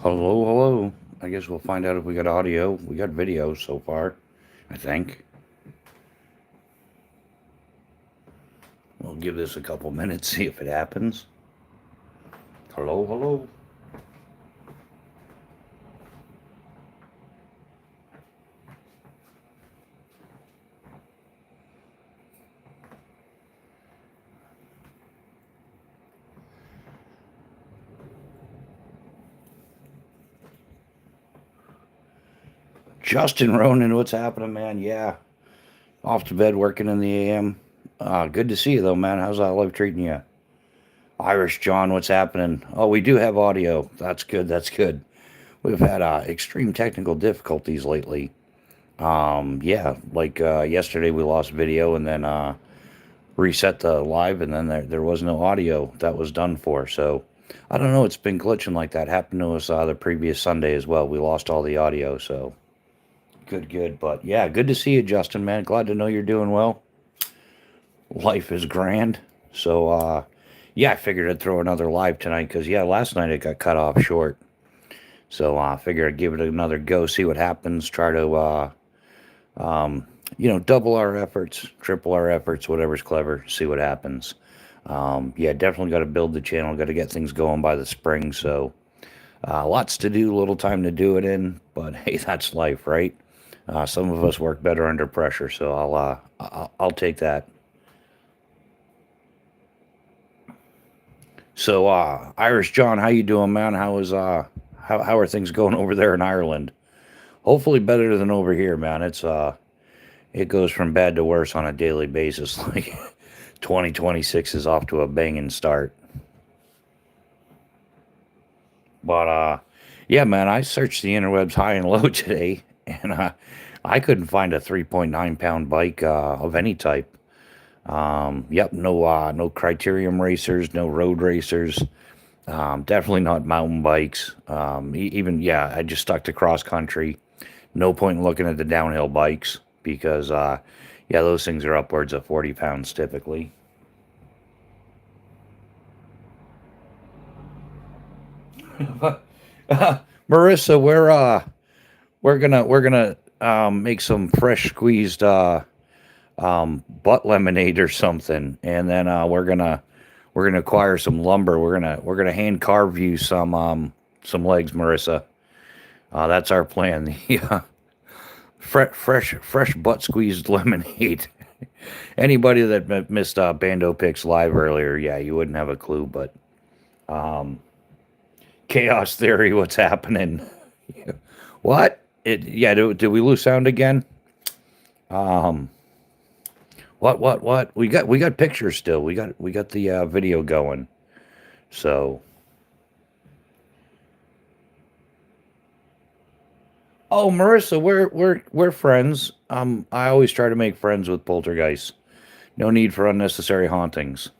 Hello, hello. I guess we'll find out if we got audio. We got video so far, I think. We'll give this a couple minutes, see if it happens. Hello, hello. Justin Ronan, what's happening, man? Yeah, off to bed, working in the AM. Good to see you, though, man. How's life treating you? Irish John, what's happening? Oh, we do have audio. That's good. That's good. We've had extreme technical difficulties lately. Yeah, like yesterday we lost video and then reset the live, and then there was no audio that was done for. So I don't know. It's been glitching like that. Happened to us the previous Sunday as well. We lost all the audio. So good, good. But yeah, good to see you, Justin, man. Glad to know you're doing well. Life is grand. So yeah, I figured I'd throw another live tonight because yeah, last night it got cut off short. So I figured I'd give it another go, see what happens. Try to um, double our efforts, triple our efforts, whatever's clever, see what happens. Yeah, definitely got to build the channel, got to get things going by the spring. So, lots to do, little time to do it in, but hey, that's life, right? Some of us work better under pressure, so I'll take that. So, Irish John, how you doing, man? How are things going over there in Ireland? Hopefully better than over here, man. It goes from bad to worse on a daily basis. Like 2026 is off to a banging start. But yeah, man, I searched the interwebs high and low today, and I couldn't find a 3.9 pound bike of any type. Yep, no criterium racers, no road racers. Definitely not mountain bikes. Even yeah, I just stuck to cross country. No point in looking at the downhill bikes because yeah, those things are upwards of 40 pounds typically. Marissa, we're gonna make some fresh squeezed butt lemonade or something, and then we're gonna acquire some lumber. We're gonna hand carve you some legs, Marissa. That's our plan. Yeah, fresh butt squeezed lemonade. Anybody that missed Bando Picks live earlier, yeah, you wouldn't have a clue. But um, chaos theory, what's happening? What? Yeah. Did we lose sound again? Um, what? We got pictures still. We got the video going. So, oh, Marissa, we're friends. I always try to make friends with poltergeists. No need for unnecessary hauntings.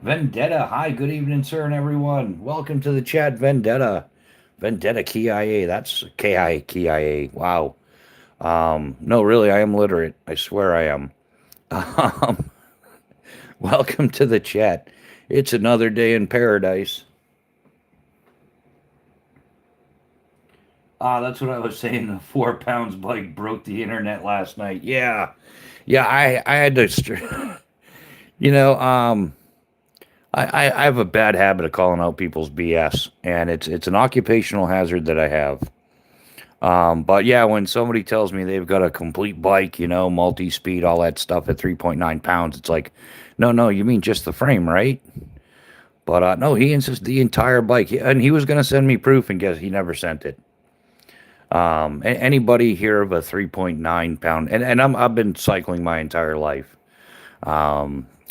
Vendetta, hi, good evening, sir, and everyone. Welcome to the chat, Vendetta. Vendetta KIA. That's KIA. Wow. No, really, I am literate. I swear I am. Um, welcome to the chat. It's another day in paradise. That's what I was saying. The 4 pounds bike broke the internet last night. Yeah, yeah. I had to, you know, I have a bad habit of calling out people's BS, and it's an occupational hazard that I have. But yeah, when somebody tells me they've got a complete bike, multi-speed, all that stuff at 3.9 pounds, it's like, no, no, you mean just the frame, right? But no, he insists the entire bike, and he was gonna send me proof, and guess he never sent it. Anybody hear of a 3.9 pound? And I've been cycling my entire life.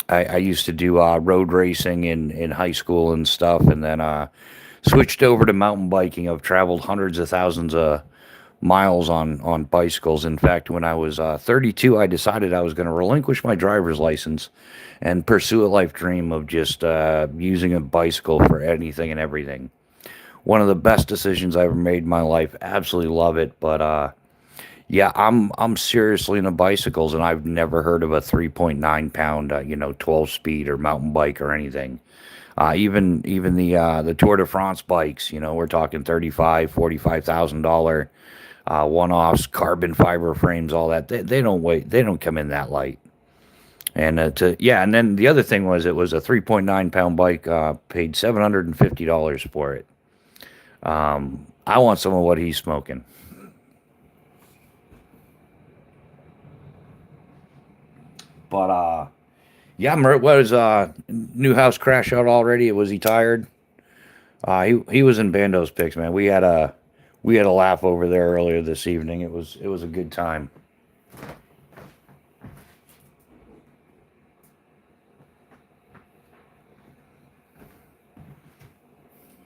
I used to do road racing in high school and stuff, and then switched over to mountain biking. I've traveled hundreds of thousands of miles on bicycles. In fact, when I was 32, I decided I was going to relinquish my driver's license and pursue a life dream of just using a bicycle for anything and everything. One of the best decisions I ever made in my life. Absolutely love it. But yeah, I'm seriously into bicycles, and I've never heard of a 3.9 pound, 12 speed or mountain bike or anything. Even the Tour de France bikes, we're talking 45,000 $45,000 one-offs, carbon fiber frames, all that. They don't wait. They don't come in that light. And and then the other thing was it was a 3.9 pound bike. Paid $750 for it. I want some of what he's smoking. But yeah, Mert was new house crash out already. Was he tired? He was in Bando's picks, man. We had a laugh over there earlier this evening. It was a good time.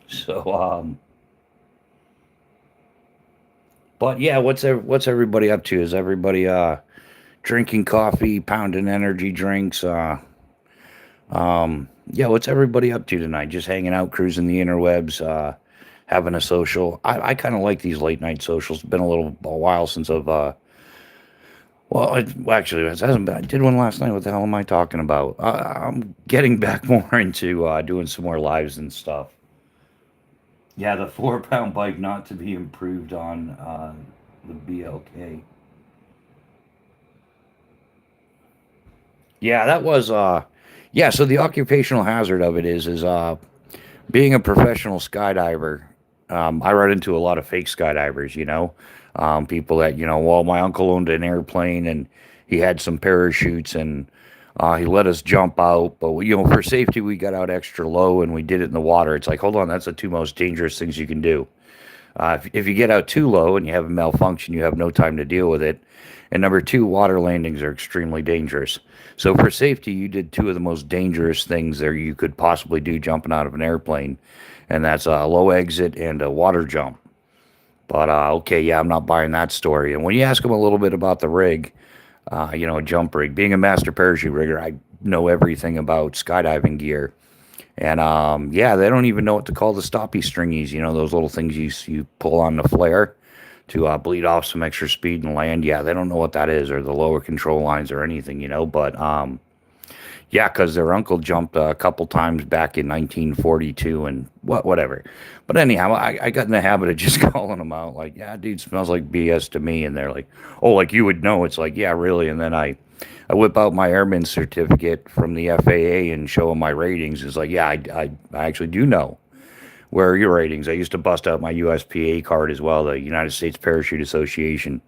So but yeah, what's everybody up to? Is everybody drinking coffee, pounding energy drinks? Yeah, what's everybody up to tonight? Just hanging out, cruising the interwebs, having a social. I kind of like these late night socials. It's been a while since I've well, actually, it hasn't been. I did one last night. What the hell am I talking about? I'm getting back more into doing some more lives and stuff. Yeah, the 4 pound bike not to be improved on the BLK. Yeah, that was yeah, so the occupational hazard of it is being a professional skydiver. I run into a lot of fake skydivers. People that, well, my uncle owned an airplane and he had some parachutes and he let us jump out, but for safety we got out extra low and we did it in the water. It's like, hold on, that's the two most dangerous things you can do. If you get out too low and you have a malfunction, you have no time to deal with it. And number two, water landings are extremely dangerous. So for safety, you did two of the most dangerous things there you could possibly do jumping out of an airplane, and that's a low exit and a water jump. But okay, yeah, I'm not buying that story. And when you ask them a little bit about the rig, a jump rig, being a master parachute rigger, I know everything about skydiving gear. And yeah, they don't even know what to call the stoppy stringies. Those little things you pull on the flare to bleed off some extra speed and land. Yeah, they don't know what that is, or the lower control lines or anything. But yeah, because their uncle jumped a couple times back in 1942 and whatever. But anyhow, I got in the habit of just calling them out like, yeah, dude, smells like BS to me. And they're like, oh, like you would know. It's like, yeah, really. And then I whip out my airman certificate from the FAA and show them my ratings. It's like, yeah, I actually do know. Where are your ratings? I used to bust out my USPA card as well, the United States Parachute Association.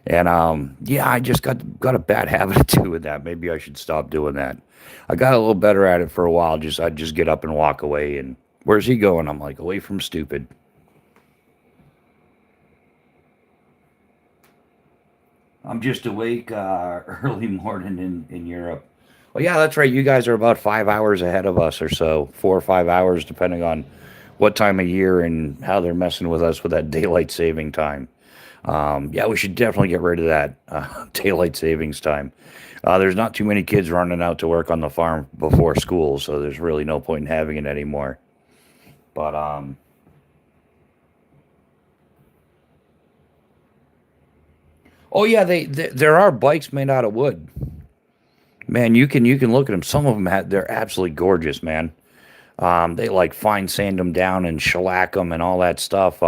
And yeah, I just got a bad habit of doing that. Maybe I should stop doing that. I got a little better at it for a while. I'd just get up and walk away. And where's he going? I'm like, away from stupid. I'm just awake early morning in Europe. Well, yeah, that's right. You guys are about 5 hours ahead of us or so, 4 or 5 hours, depending on what time of year and how they're messing with us with that daylight saving time. Yeah, we should definitely get rid of that daylight savings time. There's not too many kids running out to work on the farm before school, so there's really no point in having it anymore. But oh yeah, there are bikes made out of wood. Man, you can look at them. Some of them they're absolutely gorgeous, man. They like fine sand them down and shellac them and all that stuff.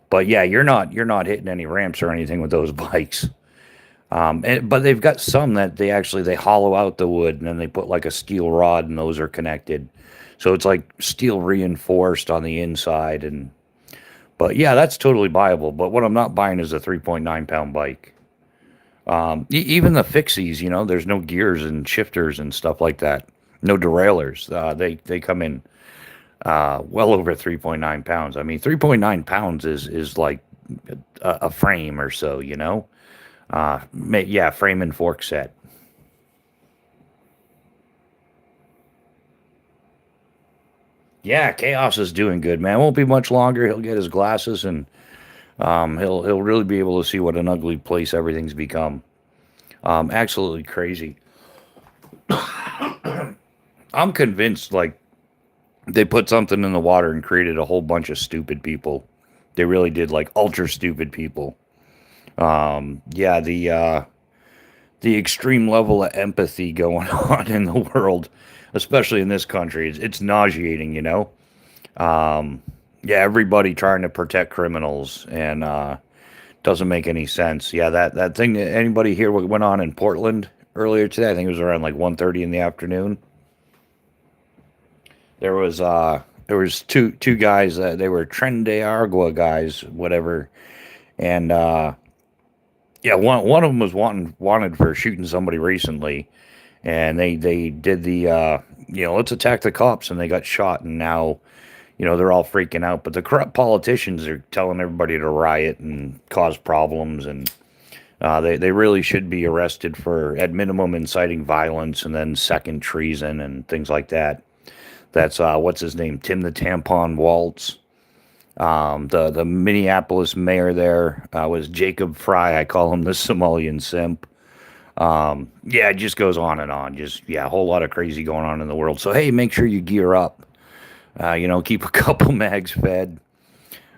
But yeah, you're not hitting any ramps or anything with those bikes. But they've got some that they hollow out the wood and then they put like a steel rod and those are connected. So it's like steel reinforced on the inside and but yeah, that's totally viable. But what I'm not buying is a 3.9 pound bike. Even the fixies, there's no gears and shifters and stuff like that. No derailleurs. They come in well over 3.9 pounds. I mean, 3.9 pounds is like a frame or so. Yeah, frame and fork set. Yeah, Chaos is doing good, man. Won't be much longer. He'll get his glasses and he'll really be able to see what an ugly place everything's become. Absolutely crazy. I'm convinced, like they put something in the water and created a whole bunch of stupid people. They really did, like ultra stupid people. Yeah, the extreme level of empathy going on in the world, especially in this country. It's nauseating, you know. Um, yeah, everybody trying to protect criminals and doesn't make any sense. Yeah, that thing. Anybody hear what went on in Portland earlier today? I think it was around like 1:30 in the afternoon. There was two guys. They were Tren de Aragua guys, whatever, and yeah, one of them was wanted for shooting somebody recently, and they did the let's attack the cops, and they got shot, and now they're all freaking out. But the corrupt politicians are telling everybody to riot and cause problems, and they really should be arrested for at minimum inciting violence, and then second treason and things like that. That's what's his name, Tim the Tampon Waltz. The Minneapolis mayor there was Jacob Fry. I call him the Somalian simp. Yeah, it just goes on and on. Just yeah, a whole lot of crazy going on in the world. So hey, make sure you gear up. Keep a couple mags fed,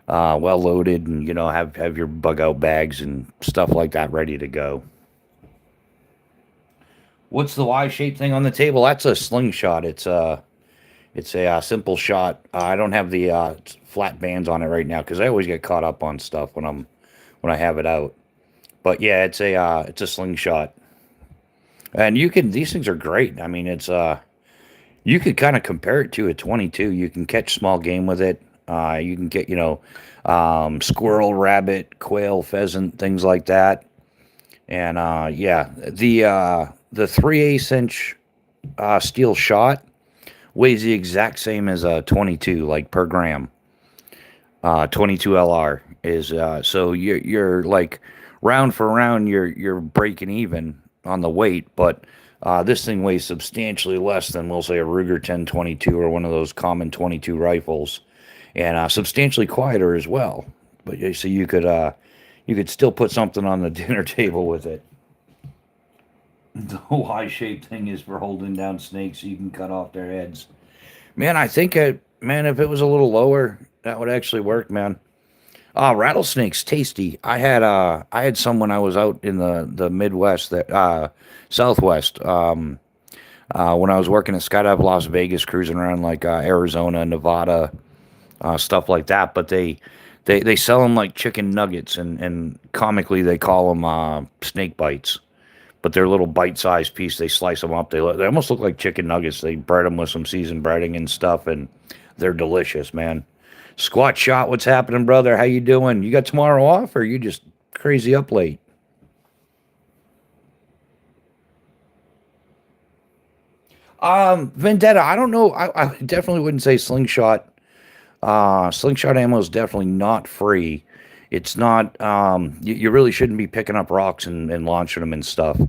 well loaded, and have your bug out bags and stuff like that ready to go. What's the Y-shaped thing on the table? That's a slingshot. It's a simple shot. I don't have the flat bands on it right now because I always get caught up on stuff when I have it out. But yeah, it's a slingshot, and these things are great. I mean, you could kind of compare it to a 22. You can catch small game with it. You can get squirrel, rabbit, quail, pheasant, things like that. And yeah, the 3/8 inch steel shot weighs the exact same as a 22, like per gram. 22 LR is so you're like round for round you're breaking even on the weight, but this thing weighs substantially less than we'll say a Ruger 1022 or one of those common 22 rifles, and substantially quieter as well. But so you could still put something on the dinner table with it. The Y-shaped thing is for holding down snakes so you can cut off their heads. Man, I think man, if it was a little lower, that would actually work, man. Rattlesnakes, tasty. I had some when I was out in the Midwest, that Southwest. When I was working at Skydive Las Vegas, cruising around like Arizona, Nevada, stuff like that. But they sell them like chicken nuggets, and comically they call them snake bites. But they're a little bite-sized piece. They slice them up. They almost look like chicken nuggets. They bread them with some seasoned breading and stuff, and they're delicious, man. Squat Shot, what's happening, brother? How you doing? You got tomorrow off, or you just crazy up late? Vendetta, I don't know. I definitely wouldn't say slingshot. Slingshot ammo is definitely not free. It's not. You really shouldn't be picking up rocks and launching them and stuff.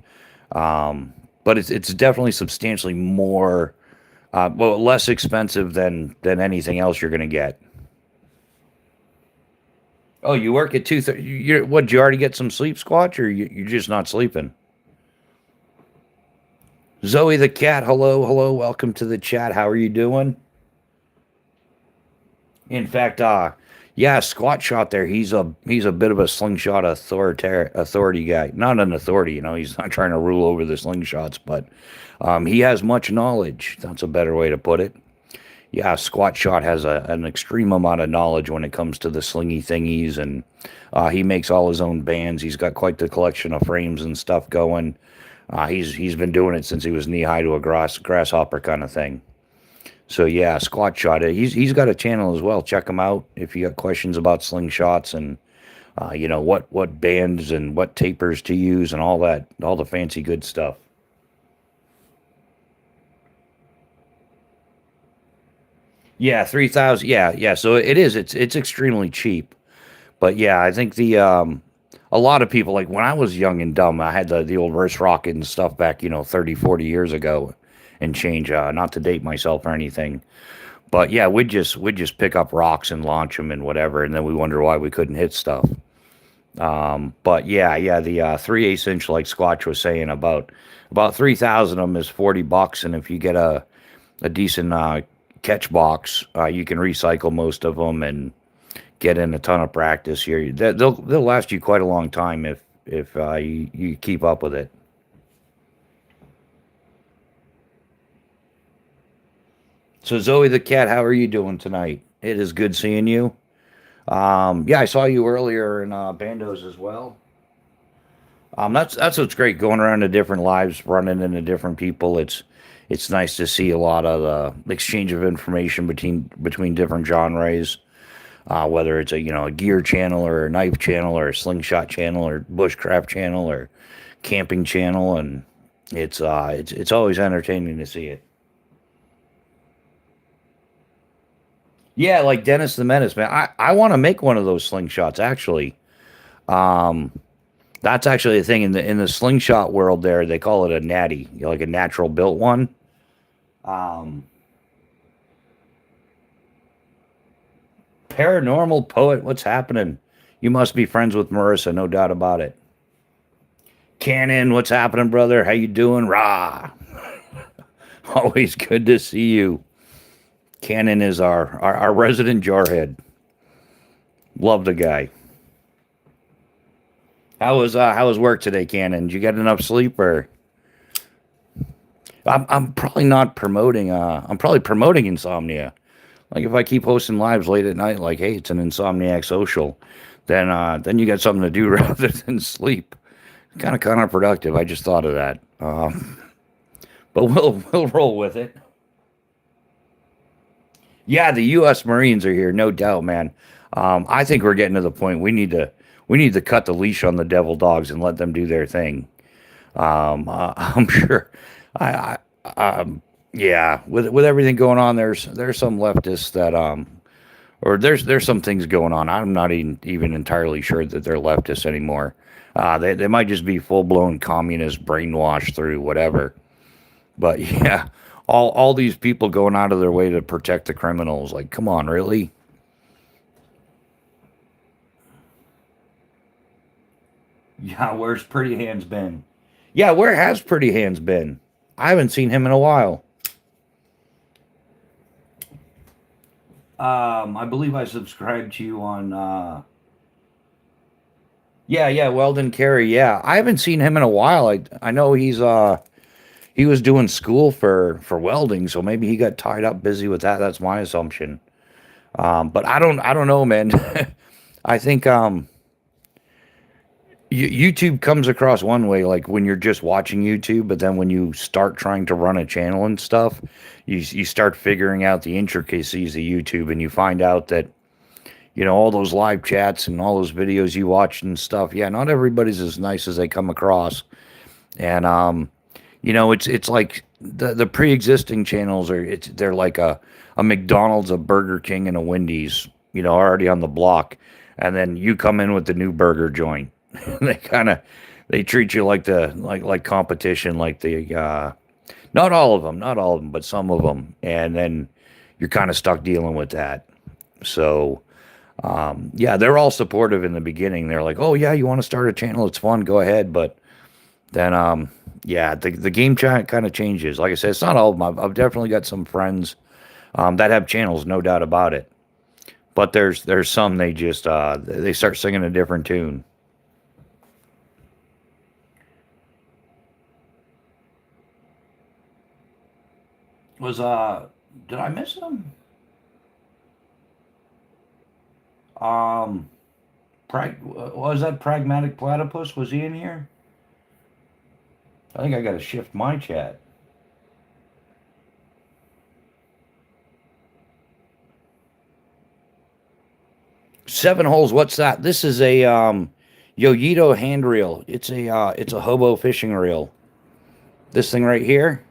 But it's definitely substantially more, less expensive than anything else you're gonna get. Oh, you work at 2:30. What? Did you already get some sleep, Squatch, or you're just not sleeping? Zoe the cat, hello, hello, welcome to the chat. How are you doing? In fact, yeah, Squat Shot there. He's a bit of a slingshot authority guy. Not an authority, He's not trying to rule over the slingshots, but he has much knowledge. That's a better way to put it. Yeah, Squat Shot has an extreme amount of knowledge when it comes to the slingy thingies, and he makes all his own bands. He's got quite the collection of frames and stuff going. He's been doing it since he was knee high to a grasshopper kind of thing. So yeah, Squat Shot. He's got a channel as well. Check him out if you got questions about slingshots and what bands and what tapers to use and all that, all the fancy good stuff. Yeah, 3,000. Yeah, yeah. So it is. It's extremely cheap. But yeah, I think a lot of people, like when I was young and dumb, I had the old reverse rocket and stuff back 30, 40 years ago and change. Not to date myself or anything, but yeah, we'd just pick up rocks and launch them and whatever, and then we wonder why we couldn't hit stuff. But yeah, the 3/8 inch, like Squatch was saying, about 3,000 of them is $40, and if you get a decent catch box, you can recycle most of them and get in a ton of practice here. They'll last you quite a long time if you keep up with it. So Zoe the cat, how are you doing tonight? It is good seeing you. Yeah, I saw you earlier in Bandos as well. That's what's great going around to different lives, running into different people. It's nice to see a lot of the exchange of information between different genres. Whether it's a gear channel or a knife channel or a slingshot channel or bushcraft channel or camping channel, and it's always entertaining to see it. Yeah, like Dennis the Menace, man. I want to make one of those slingshots actually. Um, that's actually a thing in the slingshot world. There, they call it a natty, like a natural built one. Um, Paranormal poet, what's happening? You must be friends with Marissa, no doubt about it. Cannon, what's happening, brother? How you doing? Rah! Always good to see you. Cannon is our resident jarhead. Love the guy. How was work today, Cannon? Did you get enough sleep or? I'm probably not promoting. I'm probably promoting Insomnia. Like if I keep hosting lives late at night, like hey, it's an Insomniac social, then you got something to do rather than sleep. Kind of counterproductive. I just thought of that. But we'll roll with it. Yeah, the U.S. Marines are here, no doubt, man. I think we're getting to the point we need to cut the leash on the devil dogs and let them do their thing. I'm sure. Yeah, with everything going on, there's some leftists that or there's some things going on. I'm not even entirely sure that they're leftists anymore. They might just be full blown communist brainwashed through whatever. But yeah, all these people going out of their way to protect the criminals. Like, come on, really? Yeah, where's Pretty Hands been? Yeah, where has Pretty Hands been? I haven't seen him in a while. I believe I subscribed to you on. Yeah, Weldon Carey. Yeah, I haven't seen him in a while. I know he was doing school for welding, so maybe he got tied up busy with that. That's my assumption. But I don't know, man. I think YouTube comes across one way, like when you're just watching YouTube, but then when you start trying to run a channel and stuff, you start figuring out the intricacies of YouTube, and you find out that all those live chats and all those videos you watch and stuff. Yeah, not everybody's as nice as they come across, and it's like the pre-existing channels they're like a McDonald's, a Burger King, and a Wendy's, already on the block, and then you come in with the new burger joint. they kind of they treat you like the like competition, like the not all of them, but some of them, and then you're kind of stuck dealing with that. So yeah, they're all supportive in the beginning. They're like, oh yeah, you want to start a channel, it's fun, go ahead. But then yeah, the game kind of changes. Like I said, it's not all of them. I've definitely got some friends that have channels, no doubt about it. But there's some, they just they start singing a different tune. Was did I miss them? Um, was that Pragmatic Platypus? Was he in here? I think I got to shift my chat. Seven holes. What's that? This is a Yoyito hand reel. It's a hobo fishing reel. This thing right here.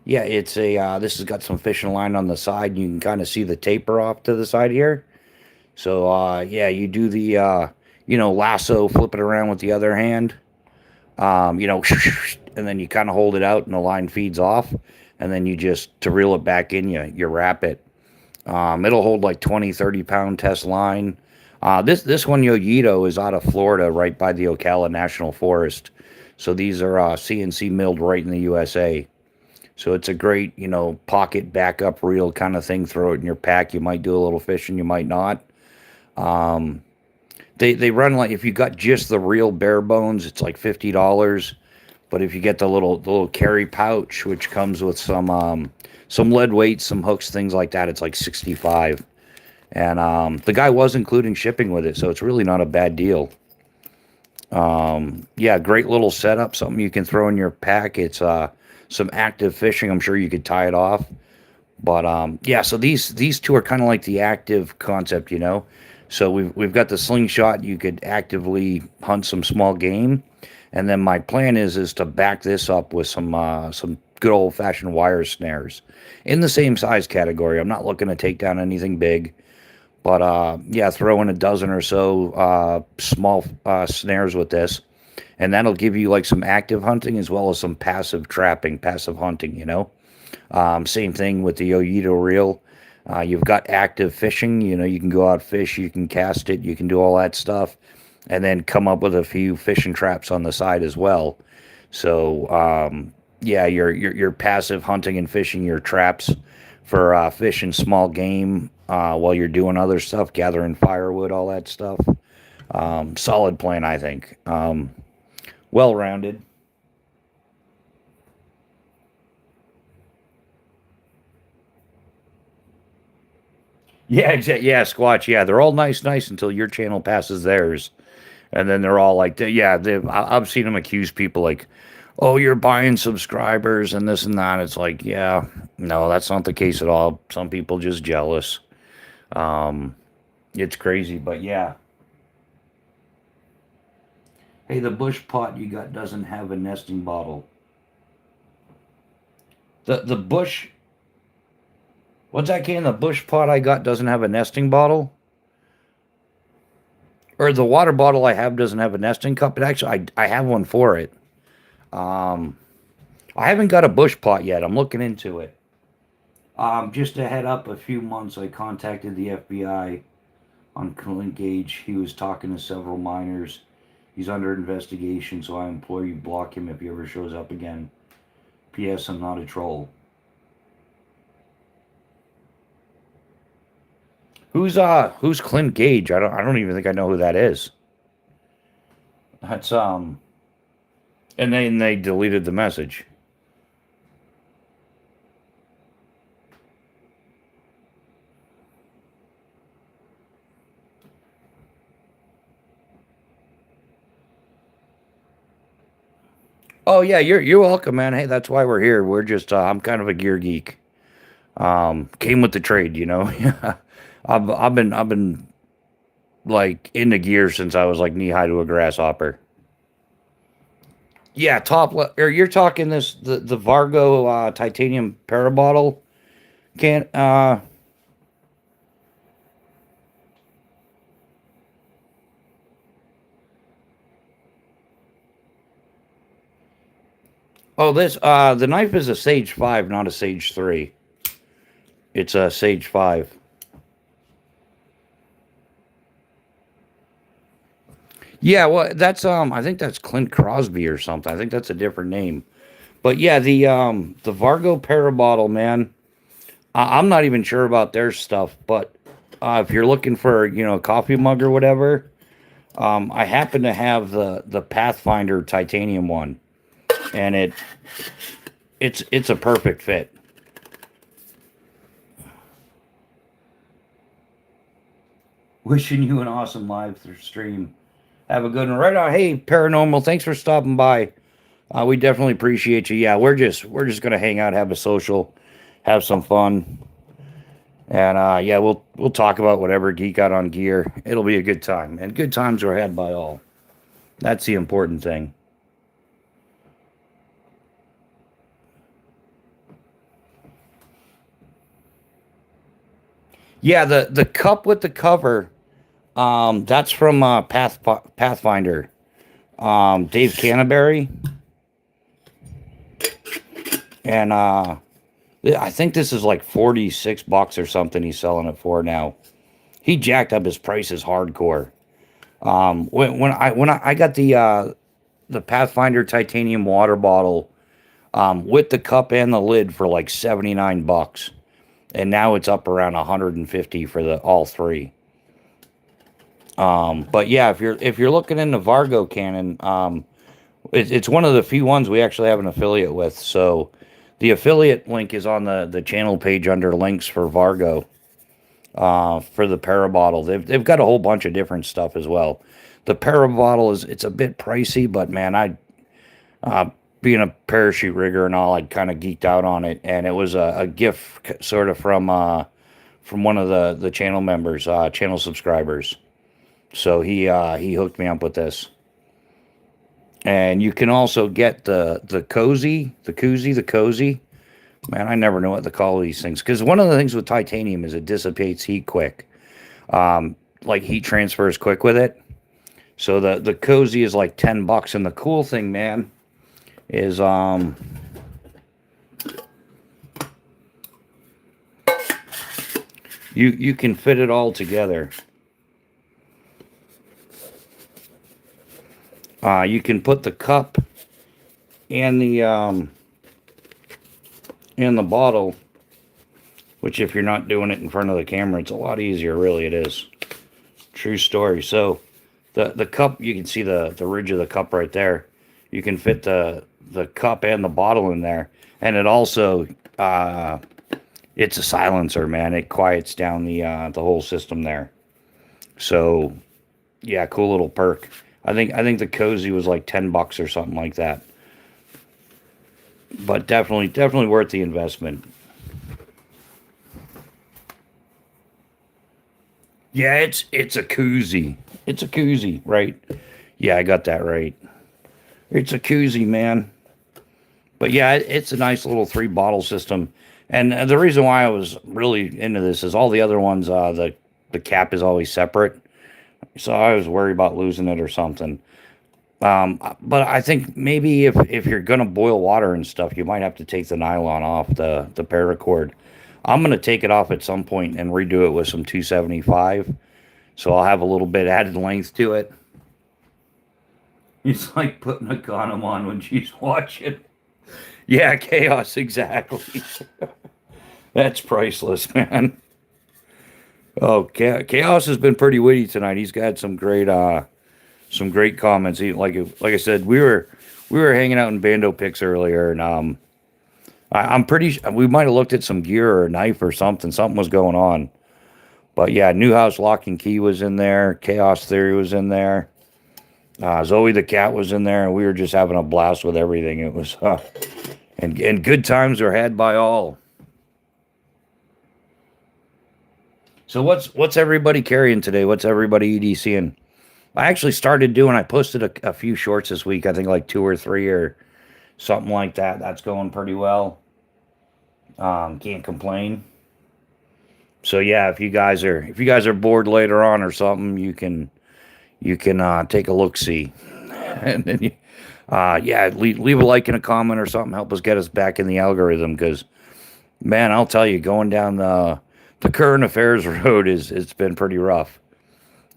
Yeah, it's a this has got some fishing line on the side. You can kind of see the taper off to the side here. So yeah, you do the lasso, flip it around with the other hand. And then you kind of hold it out and the line feeds off, and then you just, to reel it back in, you wrap it. It'll hold like 20, 30 pound test line. This one, Yoyito, is out of Florida, right by the Ocala National Forest. So these are CNC milled right in the USA. So it's a great, pocket backup reel kind of thing. Throw it in your pack. You might do a little fishing, you might not. Um, they run, like, if you got just the real bare bones, it's like $50. But if you get the little carry pouch, which comes with some lead weights, some hooks, things like that, it's like 65. And the guy was including shipping with it, so it's really not a bad deal. Yeah, great little setup, something you can throw in your pack. It's some active fishing. I'm sure you could tie it off. But yeah, so these two are kind of like the active concept, you know. So we've got the slingshot. You could actively hunt some small game, and then my plan is to back this up with some good old fashioned wire snares in the same size category. I'm not looking to take down anything big, but yeah, throw in a dozen or so small snares with this, and that'll give you like some active hunting as well as some passive trapping, passive hunting, you know. Same thing with the Yoyito reel. You've got active fishing. You know, you can go out fish, you can cast it, you can do all that stuff, and then come up with a few fishing traps on the side as well. So yeah, your passive hunting and fishing your traps for fishing small game while you're doing other stuff, gathering firewood, all that stuff. Solid plan, I think. Well rounded. Yeah, exactly. Yeah, Squatch. Yeah, they're all nice until your channel passes theirs, and then they're all like, yeah, I've seen them accuse people like, oh, you're buying subscribers and this and that. It's like, yeah, no, that's not the case at all. Some people just jealous. Um, it's crazy, but yeah. Hey, the bush pot you got doesn't have a nesting bottle. The bush, what's that can? The bush pot I got doesn't have a nesting bottle, or the water bottle I have doesn't have a nesting cup. But actually, I have one for it. Um, I haven't got a bush pot yet. I'm looking into it. Just to head up a few months, I contacted the FBI on Clint Gage. He was talking to several minors. He's under investigation, so I implore you block him if he ever shows up again. P.S. I'm not a troll. Who's Clint Gage? I don't even think I know who that is. That's and then they deleted the message. Oh yeah, you're welcome, man. Hey, that's why we're here. We're just I'm kind of a gear geek. Came with the trade, you know. I've been like into gear since I was like knee high to a grasshopper. Yeah, or you're talking the Vargo titanium parabottle can oh, this the knife is a Sage 5, not a Sage 3. It's a Sage 5. Yeah, well, that's I think that's Clint Crosby or something. I think that's a different name. But yeah, the Vargo Parabottle, man. I'm not even sure about their stuff, but if you're looking for, you know, a coffee mug or whatever, I happen to have the Pathfinder titanium one, and it's a perfect fit. Wishing you an awesome live stream. Have a good one. Right on. Hey, Paranormal, thanks for stopping by. We definitely appreciate you. Yeah, we're just gonna hang out, have a social, have some fun, and yeah, we'll talk about whatever, geek out on gear. It'll be a good time, and good times are had by all. That's the important thing. Yeah, the cup with the cover, that's from Pathfinder. Dave Canterbury, and I think this is like $46 or something. He's selling it for now. He jacked up his prices hardcore. When I got the Pathfinder titanium water bottle with the cup and the lid for like $79, and now it's up around 150 for the all three. But yeah, if you're looking into Vargo cannon, It's one of the few ones we actually have an affiliate with. So the affiliate link is on the channel page under links for Vargo, for the Parabottle. They've got a whole bunch of different stuff as well. The Parabottle it's a bit pricey, but man, uh, being a parachute rigger and all, I kind of geeked out on it, and it was a gift sort of from one of the channel members, channel subscribers. So he hooked me up with this. And you can also get the cozy. Man, I never know what to call these things, because one of the things with titanium is it dissipates heat quick. Like heat transfers quick with it. So the cozy is like $10, and the cool thing, man, is you can fit it all together. You can put the cup and the bottle, which if you're not doing it in front of the camera, it's a lot easier. Really, it is. True story. So the cup, you can see the ridge of the cup right there. You can fit the cup and the bottle in there, and it also it's a silencer, man. It quiets down the whole system there. So yeah, cool little perk. I think the cozy was like $10 or something like that. But definitely worth the investment. Yeah, it's a koozie. It's a koozie, right? Yeah, I got that right. It's a koozie, man. But yeah, it's a nice little 3 bottle system. And the reason why I was really into this is all the other ones, the cap is always separate. So I was worried about losing it or something. But I think maybe if you're gonna boil water and stuff, you might have to take the nylon off the paracord. I'm gonna take it off at some point and redo it with some 275, so I'll have a little bit added length to it. It's like putting a condom on when she's watching. Yeah, chaos, exactly. That's priceless, man. Oh, chaos has been pretty witty tonight. He's got some great comments. Like I said, we were hanging out in Bando Picks earlier, and I'm pretty sure we might have looked at some gear or a knife or something. Something was going on. But yeah, Newhouse Lock and Key was in there. Chaos Theory was in there. Zoe the cat was in there, and we were just having a blast with everything. It was and good times were had by all. So what's everybody carrying today? What's everybody EDCing? I actually started doing. I posted a few shorts this week. I think like 2 or 3 or something like that. That's going pretty well. Can't complain. So yeah, if you guys are bored later on or something, you can take a look see, and then yeah, leave a like and a comment or something. Help us get us back in the algorithm, because man, I'll tell you, going down the current affairs road it's been pretty rough.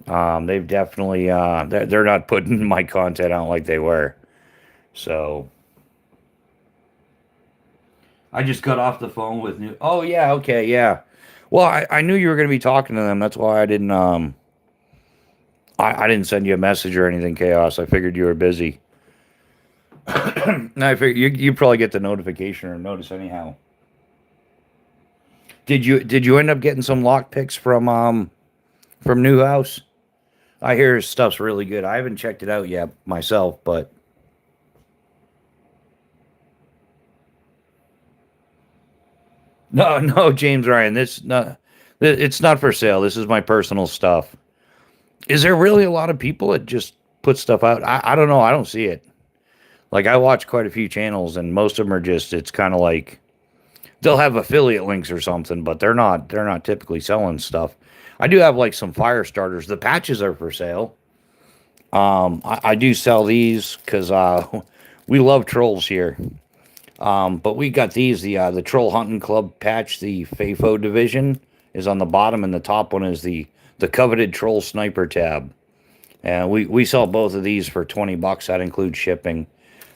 They've definitely they're not putting my content out like they were. So I just got off the phone with new. Oh yeah, okay, yeah. Well, I knew you were going to be talking to them. That's why I didn't I didn't send you a message or anything, Chaos. I figured you were busy. I figured you probably get the notification or notice anyhow. Did you end up getting some lock picks from Newhouse? I hear his stuff's really good. I haven't checked it out yet myself, but no, James Ryan, it's not for sale. This is my personal stuff. Is there really a lot of people that just put stuff out? I don't know. I don't see it. Like, I watch quite a few channels, and most of them are just, it's kind of like they'll have affiliate links or something, but they're not typically selling stuff. I do have like some fire starters. The patches are for sale. I do sell these because we love trolls here. But we got these. The Troll Hunting Club patch, the FAFO division, is on the bottom, and the top one is the coveted Troll Sniper tab. And we sell both of these for $20. That includes shipping.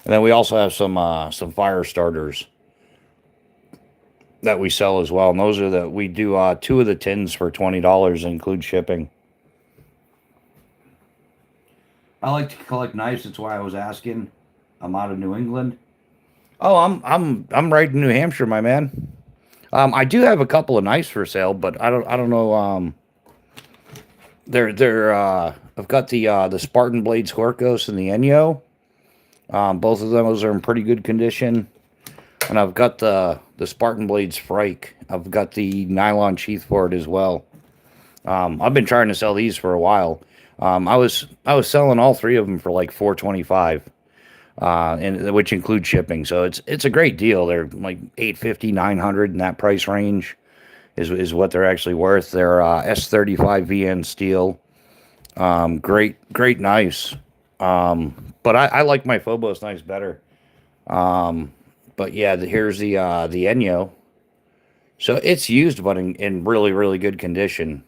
And then we also have some fire starters that we sell as well. And those are we do 2 of the tins for $20, include shipping. I like to collect knives. That's why I was asking. I'm out of New England. Oh, I'm right in New Hampshire, my man. I do have a couple of knives for sale, but I don't know. I've got the Spartan Blades Horkos and the Enyo. Both of those are in pretty good condition. And I've got the Spartan Blades Frike. I've got the nylon sheath for it as well. I've been trying to sell these for a while. I was selling all three of them for like $425, and which includes shipping. So it's a great deal. They're like 850, 900 in that price range is what they're actually worth. They're S35 VN steel. Great knives. But I like my Phobos knives better. But yeah, here's the Enyo. So it's used, but in really, really good condition.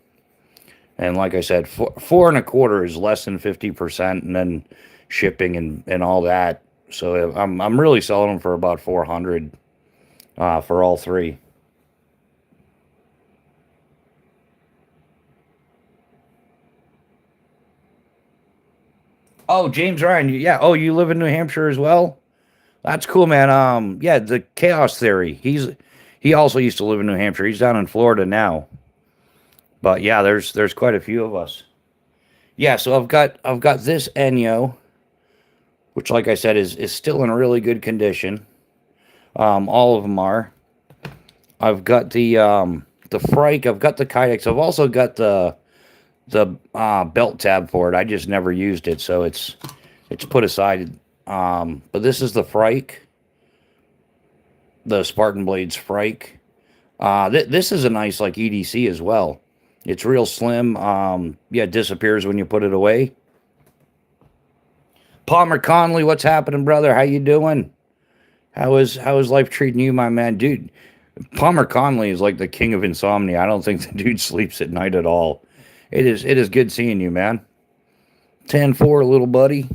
And like I said, four and a quarter is less than 50%, and then shipping and all that. So I'm really selling them for about 400 for all three. Oh, James Ryan, yeah. Oh, you live in New Hampshire as well? That's cool, man. Yeah, the Chaos Theory. He also used to live in New Hampshire. He's down in Florida now. But yeah, there's quite a few of us. Yeah, so I've got this Enyo, which, like I said, is still in really good condition. All of them are. I've got the Frike. I've got the Kydex. I've also got the belt tab for it. I just never used it, so it's put aside. But this is the Frike, the Spartan Blades Frike. This is a nice like EDC as well. It's real slim. Yeah, it disappears when you put it away. Palmer Conley, what's happening, brother? How you doing? How is life treating you, my man? Dude, Palmer Conley is like the king of insomnia. I don't think the dude sleeps at night at all. It is good seeing you, man. 10-4, little buddy.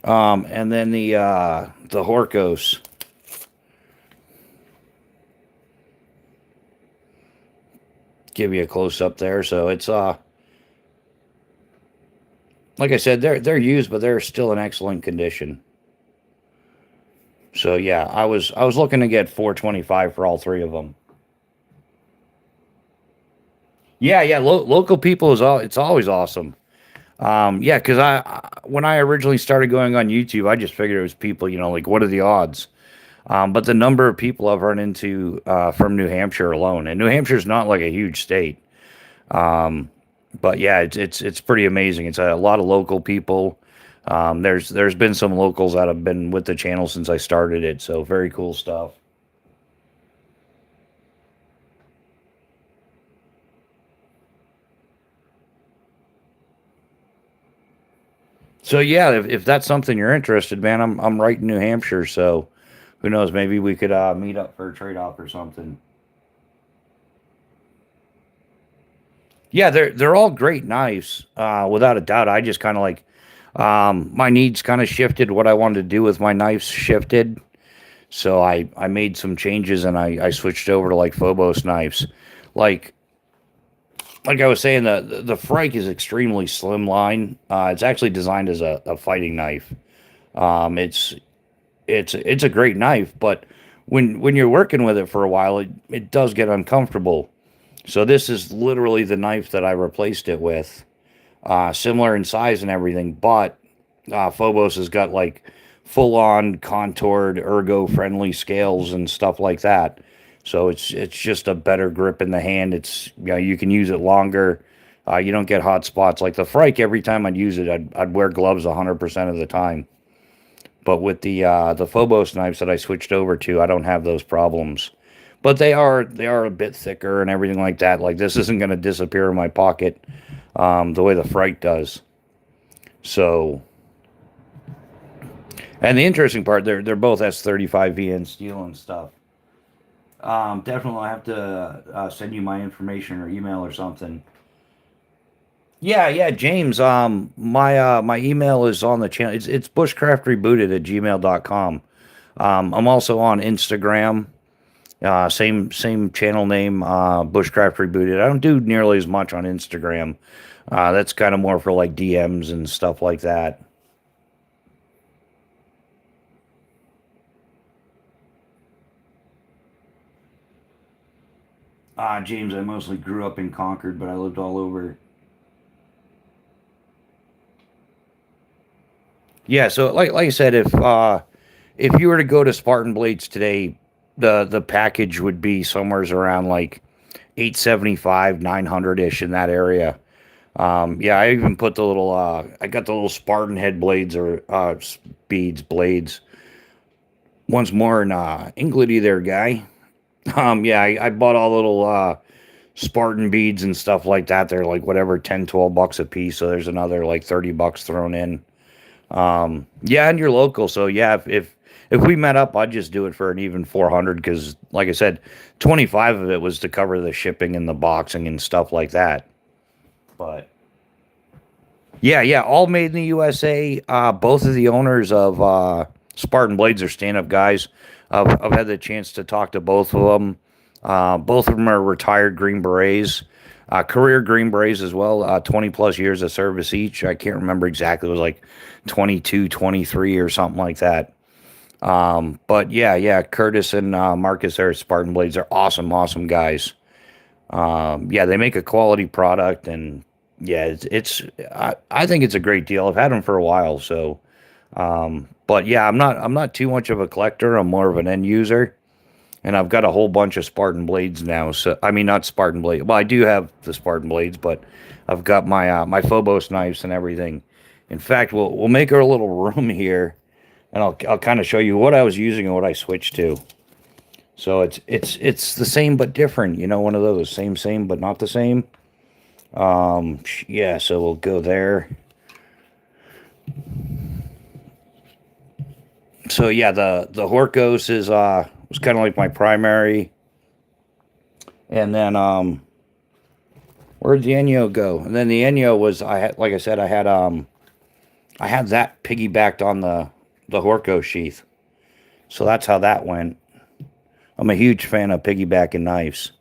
And then the Horkos. Give you a close up there. So it's like I said, they're used, but they're still in excellent condition. So yeah, I was looking to get 425 for all three of them. Yeah, yeah, local people it's always awesome. Yeah, because when I originally started going on YouTube, I just figured it was people, like what are the odds? But the number of people I've run into from New Hampshire alone, and New Hampshire's not like a huge state, but yeah, it's pretty amazing. It's a lot of local people. There's been some locals that have been with the channel since I started it, so very cool stuff. So yeah, if that's something you're interested, man, I'm right in New Hampshire, so who knows? Maybe we could meet up for a trade off or something. Yeah, they're all great knives, without a doubt. I just kind of like my needs kind of shifted. What I wanted to do with my knives shifted, so I made some changes and I switched over to like Phobos knives. Like like I was saying, the Frank is extremely slimline. It's actually designed as a fighting knife. It's it's a great knife, but when you're working with it for a while, it does get uncomfortable. So this is literally the knife that I replaced it with. Similar in size and everything, but Phobos has got like full on contoured ergo friendly scales and stuff like that. So it's just a better grip in the hand. It's you can use it longer. You don't get hot spots like the Frike. Every time I'd use it, I'd wear gloves 100% of the time. But with the Phobos knives that I switched over to, I don't have those problems. But they are a bit thicker and everything like that. Like this isn't going to disappear in my pocket the way the Frike does. So, and the interesting part, they're both S35 VN steel and stuff. Definitely I'll have to send you my information or email or something. Yeah, yeah, James. My email is on the channel. It's bushcraft rebooted at gmail.com. I'm also on Instagram. Same channel name, Bushcraft Rebooted. I don't do nearly as much on Instagram. That's kind of more for like DMs and stuff like that. James, I mostly grew up in Concord, but I lived all over. Yeah, so like I said, if you were to go to Spartan Blades today, the package would be somewhere's around like 875, 900 ish in that area. Yeah, I even put the little I got the little Spartan head blades or speeds blades. Once more in England there, guy. Yeah, I bought all the little Spartan beads and stuff like that. They're like whatever, 10, 12 bucks a piece. So there's another like 30 bucks thrown in. Yeah, and you're local, so yeah, if we met up, I'd just do it for an even 400 because, like I said, 25 of it was to cover the shipping and the boxing and stuff like that. But yeah, yeah, all made in the USA. Both of the owners of Spartan Blades are stand-up guys. I've had the chance to talk to both of them. Both of them are retired Green Berets, career Green Berets as well. 20 plus years of service each. I can't remember exactly. It was like 22, 23, or something like that. But yeah, yeah, Curtis and Marcus there at Spartan Blades are awesome, awesome guys. Yeah, they make a quality product, and yeah, I think it's a great deal. I've had them for a while, so but yeah, I'm not too much of a collector. I'm more of an end user, and I've got a whole bunch of Spartan blades now. So I mean, not Spartan blade. Well, I do have the Spartan blades, but I've got my my Phobos knives and everything. In fact, we'll make our little room here, and I'll kind of show you what I was using and what I switched to. So it's the same but different. You know, one of those same but not the same. Yeah. So we'll go there. So yeah, the Horkos is was kind of like my primary, and then where'd the Enyo go? And then the Enyo was I had like I said I had that piggybacked on the Horko sheath, so that's how that went. I'm a huge fan of piggybacking knives,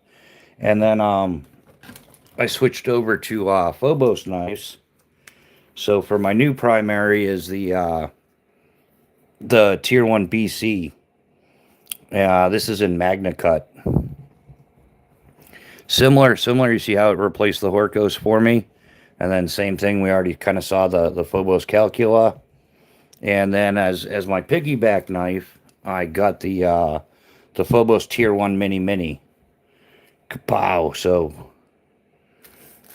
and then I switched over to Phobos knives. So for my new primary is the Tier 1 BC. This is in Magna Cut. Similar. You see how it replaced the Horkos for me, and then same thing. We already kind of saw the Phobos Calcula, and then as my piggyback knife, I got the Phobos Tier 1 Mini. Kapow! So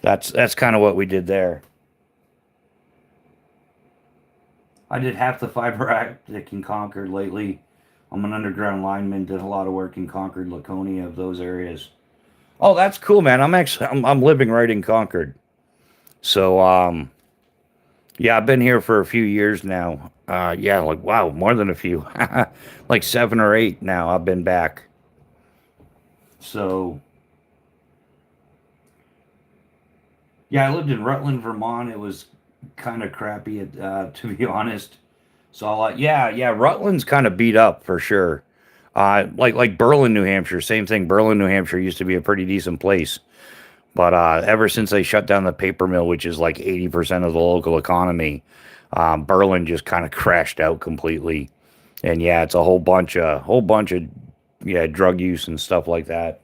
that's kind of what we did there. I did half the fiber optic in Concord lately. I'm an underground lineman. Did a lot of work in Concord, Laconia, of those areas. Oh, that's cool, man. I'm living right in Concord. So yeah, I've been here for a few years now. Yeah, like wow, more than a few. Like 7 or 8 now I've been back. So yeah, I lived in Rutland, Vermont. It was kind of crappy, to be honest. So yeah, Rutland's kind of beat up for sure. Like Berlin, New Hampshire, same thing. Berlin, New Hampshire used to be a pretty decent place, but ever since they shut down the paper mill, which is like 80% of the local economy, Berlin just kind of crashed out completely. And yeah, it's a whole bunch of yeah drug use and stuff like that.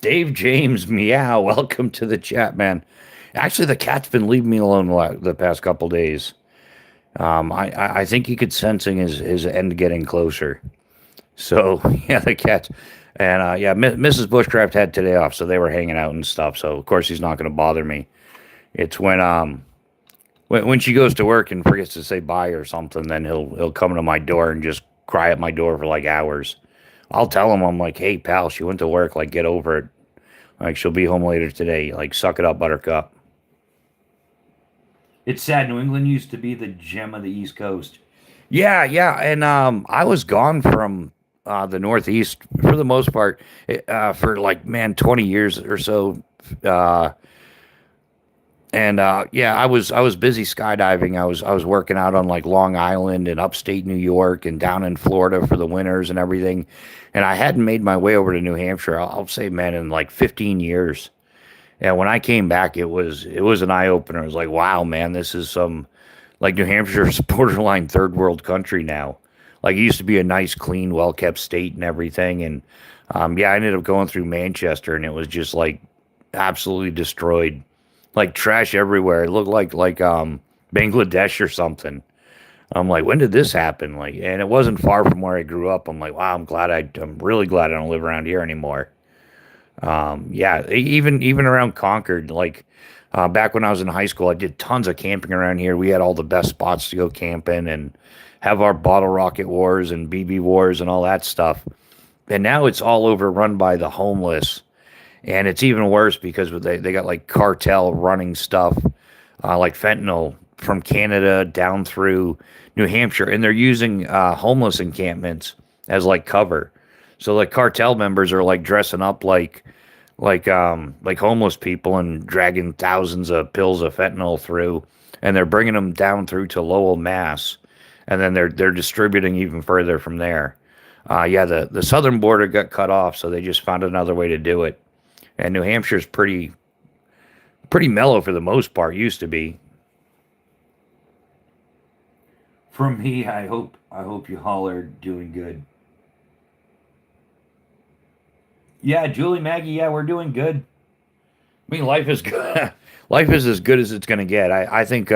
Dave James, meow. Welcome to the chat, man. Actually, the cat's been leaving me alone the past couple days. I think he could sensing his end getting closer. So yeah, the cats, and yeah, Mrs. Bushcraft had today off, so they were hanging out and stuff. So of course he's not going to bother me. It's when she goes to work and forgets to say bye or something, then he'll come to my door and just cry at my door for like hours. I'll tell him I'm like, hey pal, she went to work, like get over it. Like she'll be home later today. Like suck it up, Buttercup. It's sad. New England used to be the gem of the East Coast. Yeah, yeah, and I was gone from the Northeast for the most part for like man 20 years or so. Uh, and yeah, I was busy skydiving. I was working out on like Long Island and upstate New York and down in Florida for the winters and everything. And I hadn't made my way over to New Hampshire. I'll say, man, in like 15 years. And when I came back, it was an eye opener. It was like, wow, man, this is some like New Hampshire's borderline third world country now. Like it used to be a nice, clean, well-kept state and everything. And yeah, I ended up going through Manchester, and it was just like absolutely destroyed, like trash everywhere. It looked like Bangladesh or something. I'm like, when did this happen? Like, and it wasn't far from where I grew up. I'm like, wow, I'm really glad I don't live around here anymore. Yeah, even around Concord, like back when I was in high school, I did tons of camping around here. We had all the best spots to go camping and have our bottle rocket wars and BB wars and all that stuff. And now it's all overrun by the homeless, and it's even worse because they got like cartel running stuff, like fentanyl from Canada down through New Hampshire, and they're using homeless encampments as like cover. So like cartel members are like dressing up like homeless people and dragging thousands of pills of fentanyl through, and they're bringing them down through to Lowell, Mass, and then they're distributing even further from there. Yeah, the southern border got cut off, so they just found another way to do it. And New Hampshire's pretty mellow for the most part. Used to be. From me, I hope you all are doing good. Yeah, Julie, Maggie, yeah, we're doing good. I mean, life is good. Life is as good as it's going to get. I think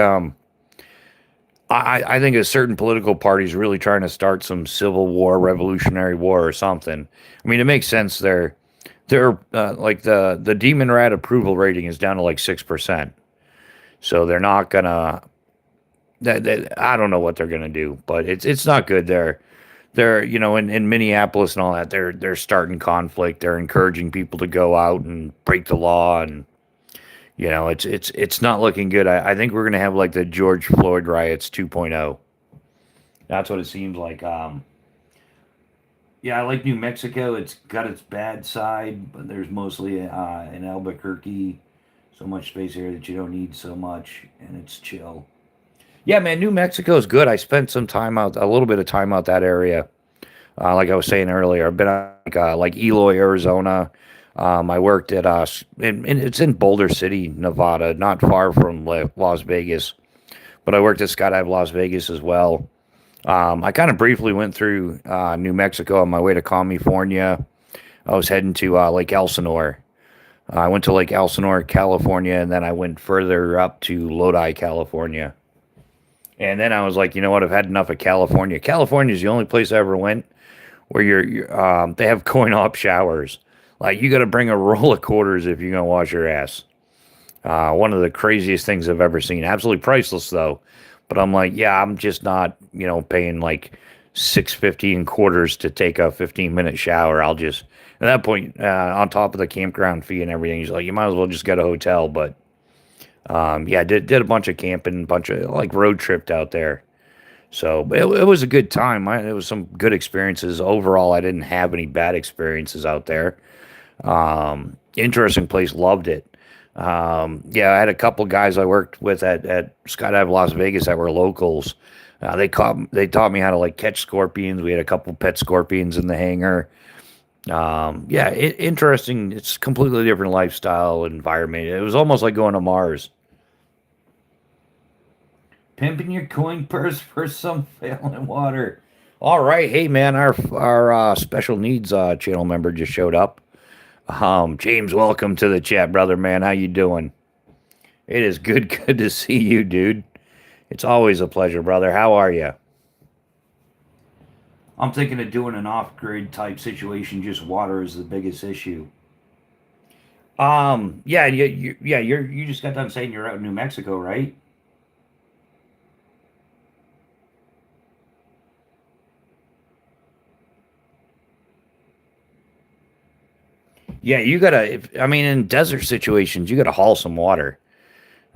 I think a certain political party is really trying to start some civil war, revolutionary war, or something. I mean, it makes sense. They're like the demon rat approval rating is down to like 6%. So they're not gonna. I don't know what they're gonna do, but it's not good. They're in Minneapolis and all that. They're starting conflict. They're encouraging people to go out and break the law, and it's not looking good. I think we're gonna have like the George Floyd riots 2.0. That's what it seems like. Yeah, I like New Mexico. It's got its bad side, but there's mostly in Albuquerque so much space here that you don't need so much, and it's chill. Yeah, man, New Mexico is good. I spent some time out, a little bit of time out that area. Like I was saying earlier, I've been out like Eloy, Arizona. I worked at it's in Boulder City, Nevada, not far from Las Vegas. But I worked at Skydive Las Vegas as well. I kind of briefly went through New Mexico on my way to California. I was heading to Lake Elsinore. I went to Lake Elsinore, California, and then I went further up to Lodi, California. And then I was like, you know what? I've had enough of California. California is the only place I ever went where they have coin op showers. Like you got to bring a roll of quarters if you're gonna wash your ass. One of the craziest things I've ever seen. Absolutely priceless though. But I'm like, yeah, I'm just not, paying like 6.50 in quarters to take a 15-minute shower. I'll just at that point, on top of the campground fee and everything, he's like, you might as well just get a hotel. But yeah, did a bunch of camping, bunch of like road tripped out there. So it was a good time. It was some good experiences. Overall, I didn't have any bad experiences out there. Interesting place, loved it. Yeah, I had a couple guys I worked with at Skydive Las Vegas that were locals. They taught me how to like catch scorpions. We had a couple pet scorpions in the hangar. Yeah, interesting. It's completely different lifestyle environment. It was almost like going to Mars. Pimping your coin purse for some failing water. All right, hey man, our special needs channel member just showed up. James, welcome to the chat, brother, man. How you doing? It is good to see you, dude. It's always a pleasure, brother. How are you? I'm thinking of doing an off-grid type situation. Just water is the biggest issue. Yeah, you just got done saying you're out in New Mexico, right? Yeah, you gotta. I mean, in desert situations, you gotta haul some water.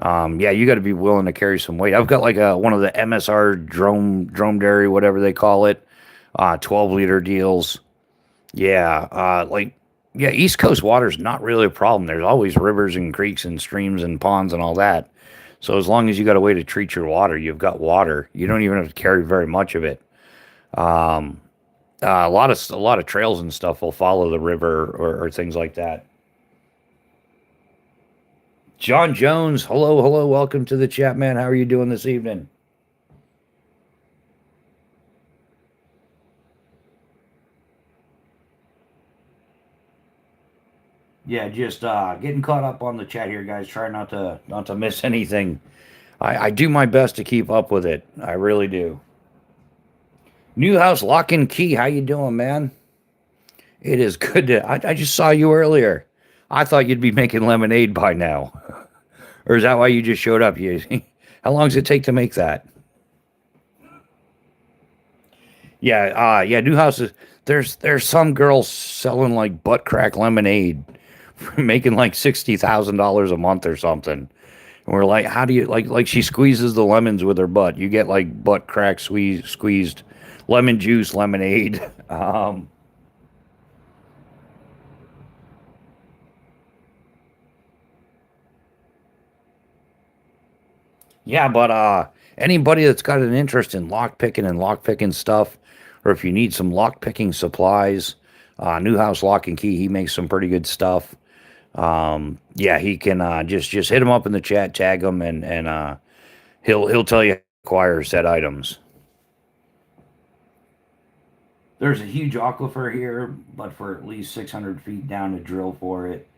Yeah, you got to be willing to carry some weight. I've got like one of the MSR drome dairy, whatever they call it, 12-liter deals. Yeah, yeah, East Coast water is not really a problem. There's always rivers and creeks and streams and ponds and all that. So as long as you got a way to treat your water, you've got water. You don't even have to carry very much of it. Um, a lot of trails and stuff will follow the river or things like that. John Jones, hello, hello, welcome to the chat, man. How are you doing this evening? Yeah, just getting caught up on the chat here, guys. Try not to miss anything. I do my best to keep up with it. I really do. New house lock and key. How you doing, man? It is good to. I just saw you earlier. I thought you'd be making lemonade by now. Or is that why you just showed up? You, how long does it take to make that? Yeah, yeah. New houses. There's some girls selling like butt crack lemonade, making like $60,000 a month or something. And we're like, how do you like she squeezes the lemons with her butt? You get like butt crack squeezed lemon juice lemonade. Yeah, but anybody that's got an interest in lock picking stuff, or if you need some lock picking supplies, Newhouse Lock and Key, he makes some pretty good stuff. Yeah, he can just hit him up in the chat, tag him, and he'll tell you how to acquire said items. There's a huge aquifer here, but for at least 600 feet down to drill for it.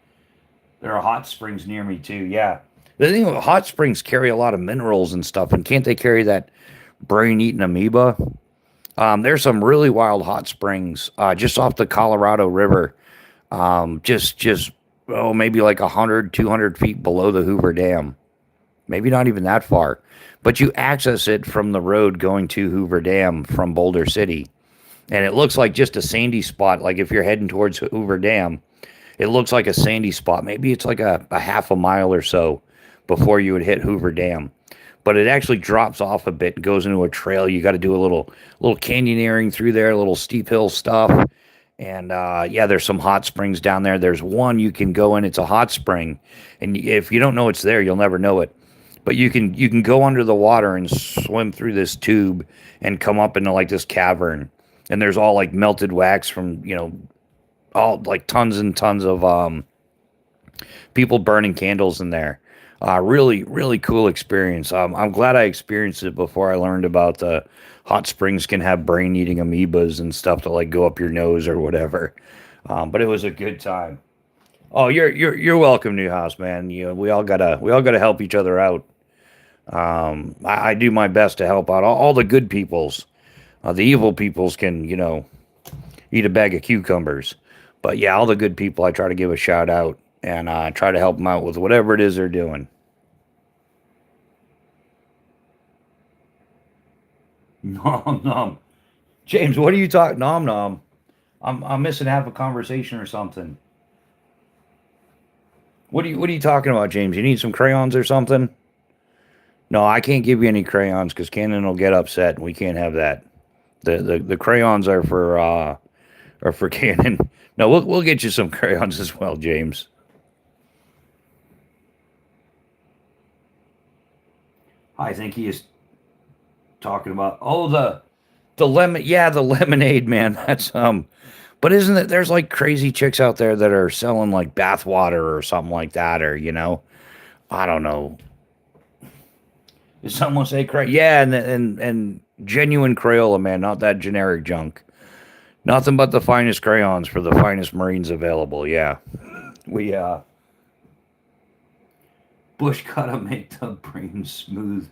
There are hot springs near me too. Yeah, the thing with hot springs carry a lot of minerals and stuff, and can't they carry that brain-eating amoeba? There's some really wild hot springs just off the Colorado River, just maybe like 100, 200 feet below the Hoover Dam. Maybe not even that far, but you access it from the road going to Hoover Dam from Boulder City, and it looks like just a sandy spot. Like if you're heading towards Hoover Dam, it looks like a sandy spot. Maybe it's like a half a mile or so before you would hit Hoover Dam. But it actually drops off a bit and goes into a trail. You got to do a little canyoneering through there, a little steep hill stuff. And yeah, there's some hot springs down there. There's one you can go in. It's a hot spring, and if you don't know it's there, you'll never know it. But you can go under the water and swim through this tube and come up into like this cavern. And there's all like melted wax from all like tons and tons of people burning candles in there. Really, really cool experience. I'm glad I experienced it before I learned about the hot springs can have brain-eating amoebas and stuff to like go up your nose or whatever. But it was a good time. Oh, you're welcome, Newhouse, man. We all gotta help each other out. I do my best to help out all the good peoples. The evil peoples can eat a bag of cucumbers. But yeah, all the good people, I try to give a shout out and try to help them out with whatever it is they're doing. Nom nom. James, what are you talking? Nom nom. I'm missing half a conversation or something. What are you talking about, James? You need some crayons or something? No, I can't give you any crayons because Canon will get upset, and we can't have that. The crayons are for Canon. No, we'll get you some crayons as well, James. I think he is talking about the lemon. Yeah, the lemonade, man. That's. But isn't it? There's like crazy chicks out there that are selling like bath water or something like that, or I don't know. Did someone say cray? Yeah, and genuine Crayola, man, not that generic junk. Nothing but the finest crayons for the finest Marines available. Yeah, we Bush gotta make the brain smooth.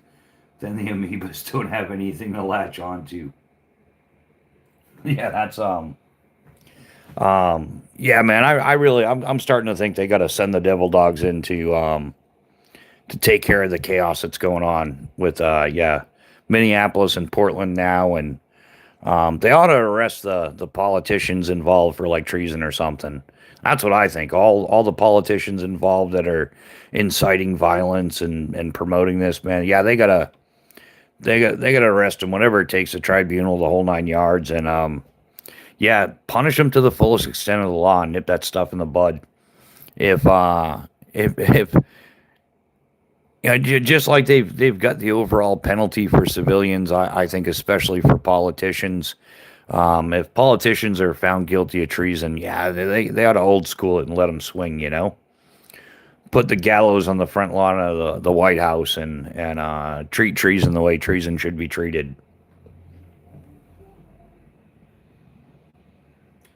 Then the amoebas don't have anything to latch onto. Yeah, yeah, man. I really I'm starting to think they got to send the devil dogs in to take care of the chaos that's going on with yeah Minneapolis and Portland now, and they ought to arrest the politicians involved for like treason or something. That's what I think. All the politicians involved that are inciting violence and promoting this, man. Yeah, they gotta arrest them. Whatever it takes, the tribunal, the whole 9 yards, and yeah, punish them to the fullest extent of the law and nip that stuff in the bud. If if just like they've got the overall penalty for civilians, I think especially for politicians. If politicians are found guilty of treason, yeah, they ought to old school it and let them swing. Put the gallows on the front lawn of the White House and treat treason the way treason should be treated.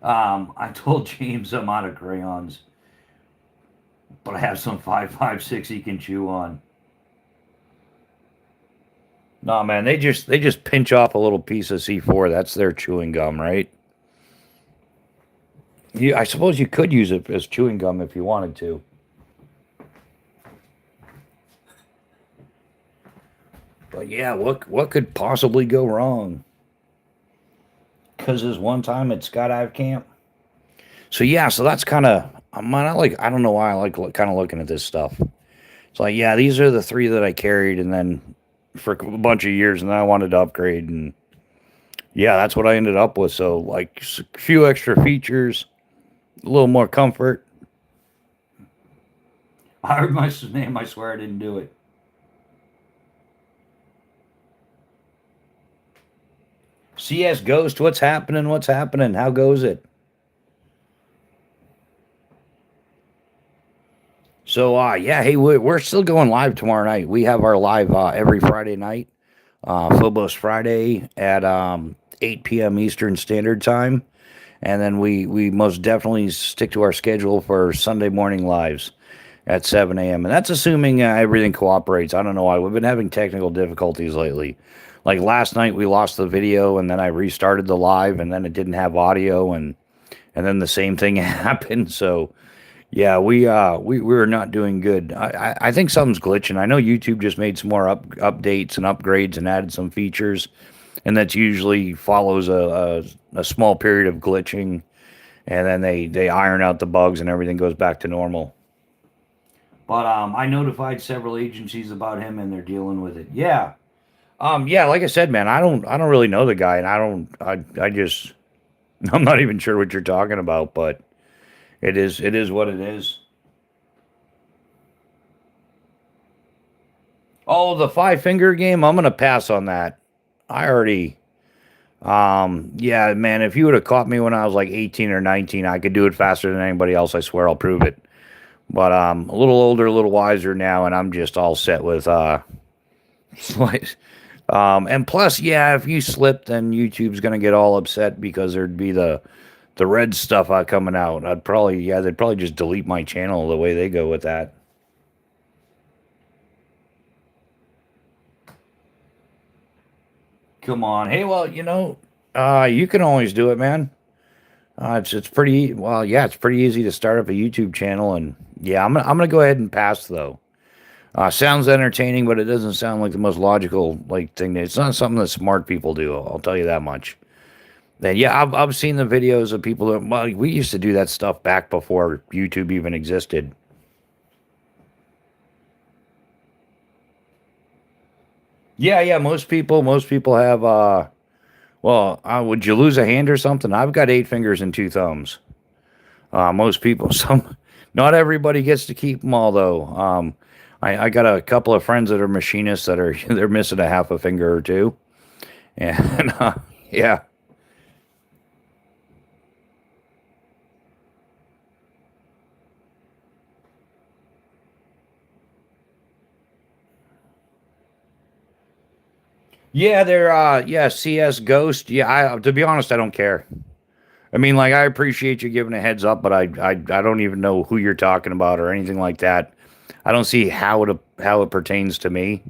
I told James I'm out of crayons. But I have some 5.56 he can chew on. No, man, they just pinch off a little piece of C4. That's their chewing gum, right? I suppose you could use it as chewing gum if you wanted to. But yeah, what could possibly go wrong? Because this one time at Skydive Camp. So yeah, so that's kind of I don't know why I like kind of looking at this stuff. It's like, yeah, these are the three that I carried, and then for a bunch of years, and then I wanted to upgrade, and yeah, that's what I ended up with. So like a few extra features, a little more comfort. I heard my name. I swear I didn't do it. CS Ghost, what's happening? What's happening? How goes it? So, yeah, hey, we're still going live tomorrow night. We have our live every Friday night, Phobos Friday at 8 p.m. Eastern Standard Time. And then we most definitely stick to our schedule for Sunday morning lives at 7 a.m. And that's assuming everything cooperates. I don't know why. We've been having technical difficulties lately. Like last night, we lost the video, and then I restarted the live, and then it didn't have audio, and then the same thing happened. So, yeah, we were not doing good. I think something's glitching. I know YouTube just made some more updates and upgrades and added some features, and that usually follows a small period of glitching, and then they iron out the bugs and everything goes back to normal. But I notified several agencies about him, and they're dealing with it. Yeah. Yeah, like I said, man, I don't really know the guy, and I just I'm not even sure what you're talking about, but it is what it is. Oh, the five finger game, I'm gonna pass on that. I already yeah, man, if you would have caught me when I was like 18 or 19, I could do it faster than anybody else. I swear I'll prove it. But a little older, a little wiser now, and I'm just all set with slice. And plus, yeah, if you slip, then YouTube's gonna get all upset because there'd be the red stuff coming out. They'd probably just delete my channel the way they go with that. Come on, hey, well, you can always do it, man. It's pretty well, yeah, it's pretty easy to start up a YouTube channel, and yeah, I'm gonna go ahead and pass though. Sounds entertaining, but it doesn't sound like the most logical thing. It's not something that smart people do. I'll tell you that much. Then yeah, I've seen the videos of people that we used to do that stuff back before YouTube even existed. Yeah, yeah, most people have would you lose a hand or something? I've got eight fingers and two thumbs. Most people, not everybody gets to keep them all though. I got a couple of friends that are machinists that are they're missing a half a finger or two, and yeah, yeah, they're yeah, CS Ghost. Yeah, to be honest, I don't care. I mean, like, I appreciate you giving a heads up, but I don't even know who you're talking about or anything like that. I don't see how it pertains to me.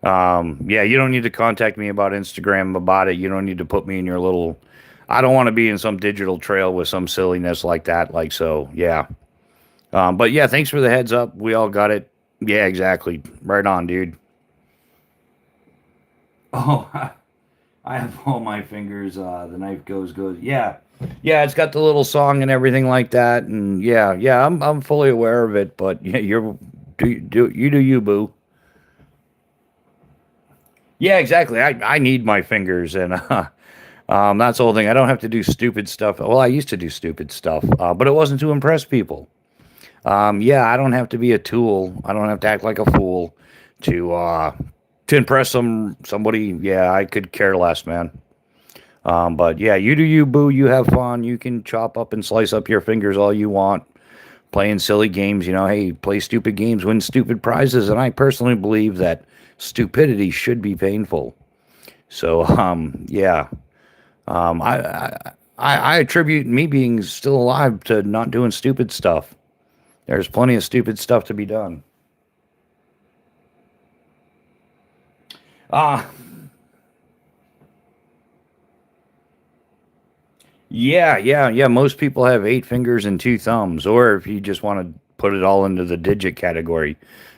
Yeah, you don't need to contact me about Instagram about it. You don't need to put me in your little. I don't want to be in some digital trail with some silliness like that. Like so, yeah. But yeah, thanks for the heads up. We all got it. Yeah, exactly. Right on, dude. Oh, I have all my fingers. The knife goes. Yeah, yeah. It's got the little song and everything like that. And yeah, yeah. I'm fully aware of it. But yeah, you do you, boo. Yeah, exactly. I need my fingers, and that's the whole thing. I don't have to do stupid stuff. Well, I used to do stupid stuff, but it wasn't to impress people. Yeah, I don't have to be a tool. I don't have to act like a fool to to impress somebody. Yeah, I could care less, man. But yeah, you do you, boo. You have fun. You can chop up and slice up your fingers all you want, playing silly games. Hey, play stupid games, win stupid prizes. And I personally believe that stupidity should be painful. So, yeah, I attribute me being still alive to not doing stupid stuff. There's plenty of stupid stuff to be done. Ah, yeah. Most people have 8 fingers and 2 thumbs, or if you just want to put it all into the digit category,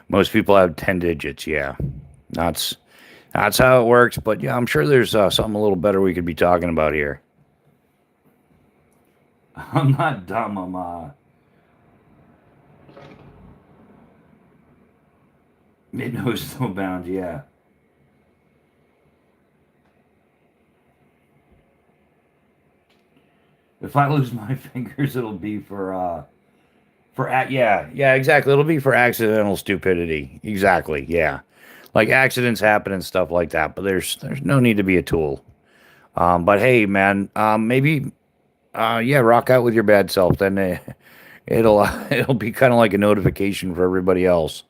most people have 10 digits. Yeah, that's that's how it works. But yeah, I'm sure there's something a little better we could be talking about here. I'm not dumb. I'm it knows no bounds. Yeah. If I lose my fingers, it'll be yeah, exactly. It'll be for accidental stupidity. Exactly. Yeah. Like accidents happen and stuff like that, but there's no need to be a tool. But hey, man, maybe yeah, rock out with your bad self. Then it'll it'll be kind of like a notification for everybody else.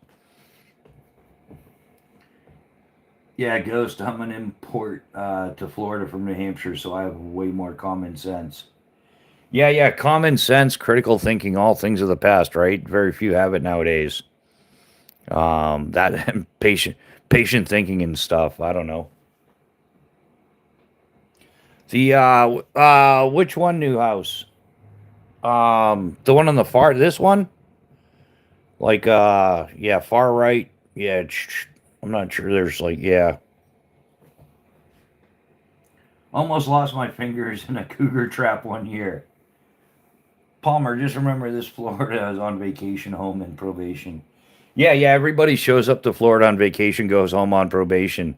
Yeah, Ghost. I'm an import to Florida from New Hampshire, so I have way more common sense. Yeah. Common sense, critical thinking, all things of the past, right? Very few have it nowadays. That patient thinking and stuff. I don't know. The which one new house? The one on the far this one? Like yeah, far right. Yeah, I'm not sure there's like yeah. Almost lost my fingers in a cougar trap 1 year. Palmer, just remember this Florida is on vacation home and probation. Yeah, everybody shows up to Florida on vacation, goes home on probation.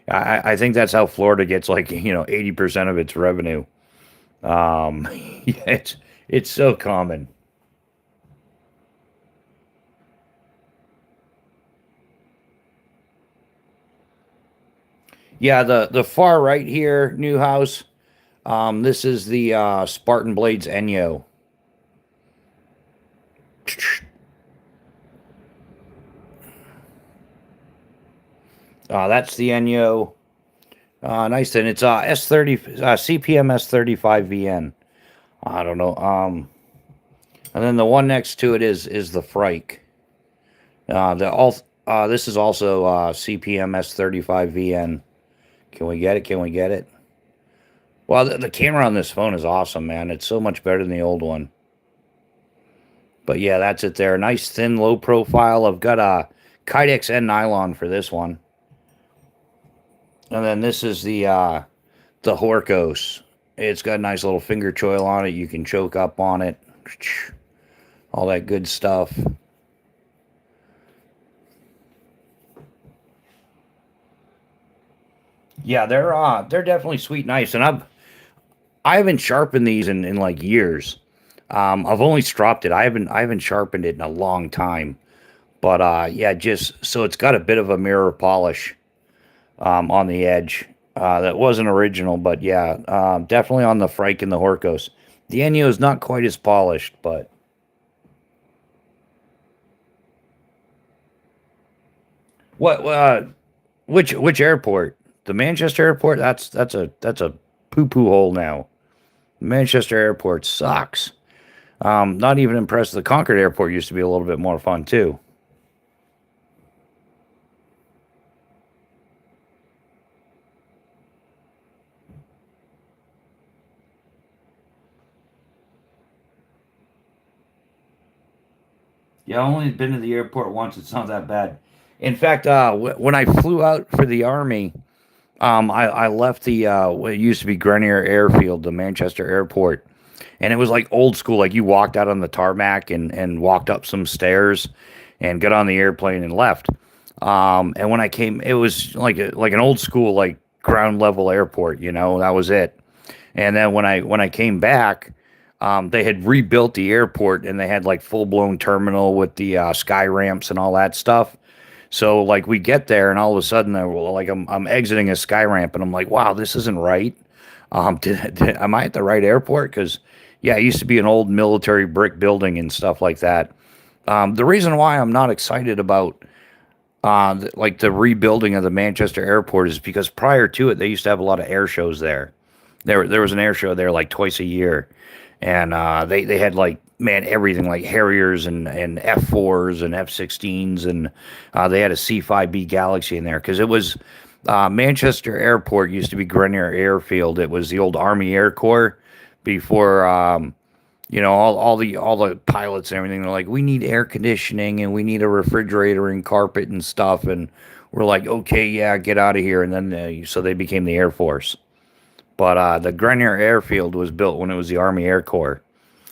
I think that's how Florida gets like, 80% of its revenue. Yeah, it's so common. Yeah, the far right here, new house. This is the Spartan Blades Enyo. That's the Enyo. Nice thing. It's S30 CPM S35 VN. I don't know. And then the one next to it is the Frike. The all this is also CPM S35 VN. Can we get it? Can we get it? Well, the camera on this phone is awesome, man. It's so much better than the old one. But yeah, that's it there. Nice thin, low profile. I've got a Kydex and nylon for this one. And then this is the Horkos. It's got a nice little finger choil on it. You can choke up on it. All that good stuff. Yeah, they're definitely sweet, nice, and I haven't sharpened these in like years. I've only stropped it. I haven't sharpened it in a long time. But yeah, just so it's got a bit of a mirror polish on the edge. That wasn't original, but yeah, definitely on the Frike and the Horkos. The Enyo is not quite as polished, but what? Which airport? The Manchester airport? That's a poo poo hole now. Manchester airport sucks. Not even impressed. The Concord airport used to be a little bit more fun too. Yeah, I've only been to the airport once. It's not that bad. In fact, when I flew out for the army, I left the what used to be Grenier Airfield, the Manchester airport, and it was like old school. Like you walked out on the tarmac and walked up some stairs, and got on the airplane and left. And when I came, it was like an old school like ground level airport. That was it. And then when I came back, they had rebuilt the airport and they had like full blown terminal with the sky ramps and all that stuff. So like we get there and all of a sudden I'm exiting a sky ramp and I'm like, wow, this isn't right. Am I at the right airport? Because yeah, it used to be an old military brick building and stuff like that. The reason why I'm not excited about like the rebuilding of the Manchester airport is because prior to it, they used to have a lot of air shows there. There was an air show there like twice a year, and they had like man, everything like Harriers and F4s and F-16s, and they had a C-5B Galaxy in there because it was Manchester Airport used to be Grenier Airfield. It was the old Army Air Corps before all the pilots and everything. They're like, we need air conditioning and we need a refrigerator and carpet and stuff, and we're like, okay, yeah, get out of here. And then so they became the Air Force. But the Grenier Airfield was built when it was the Army Air Corps.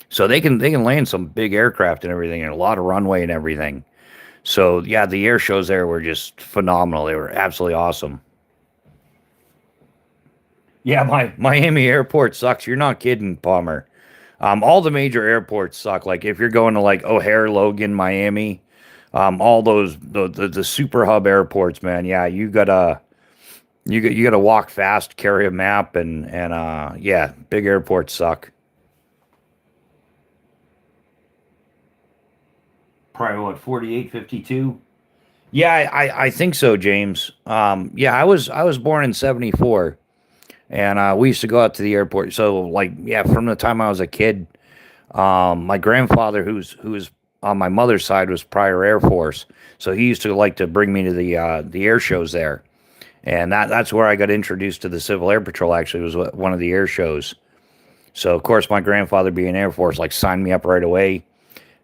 So they can land some big aircraft and everything, and a lot of runway and everything. So yeah, the air shows there were just phenomenal. They were absolutely awesome. Yeah, my Miami airport sucks. You're not kidding, Palmer. All the major airports suck. Like if you're going to like O'Hare, Logan, Miami, all those the super hub airports, man. Yeah, you gotta walk fast, carry a map, and yeah, big airports suck. Probably what 48, 52. Yeah, I think so, James. Yeah, I was born in 74, and we used to go out to the airport. So like yeah, from the time I was a kid, my grandfather, who was on my mother's side, was prior Air Force, so he used to like to bring me to the air shows there, and that's where I got introduced to the Civil Air Patrol. Actually, was one of the air shows. So of course, my grandfather, being Air Force, like signed me up right away.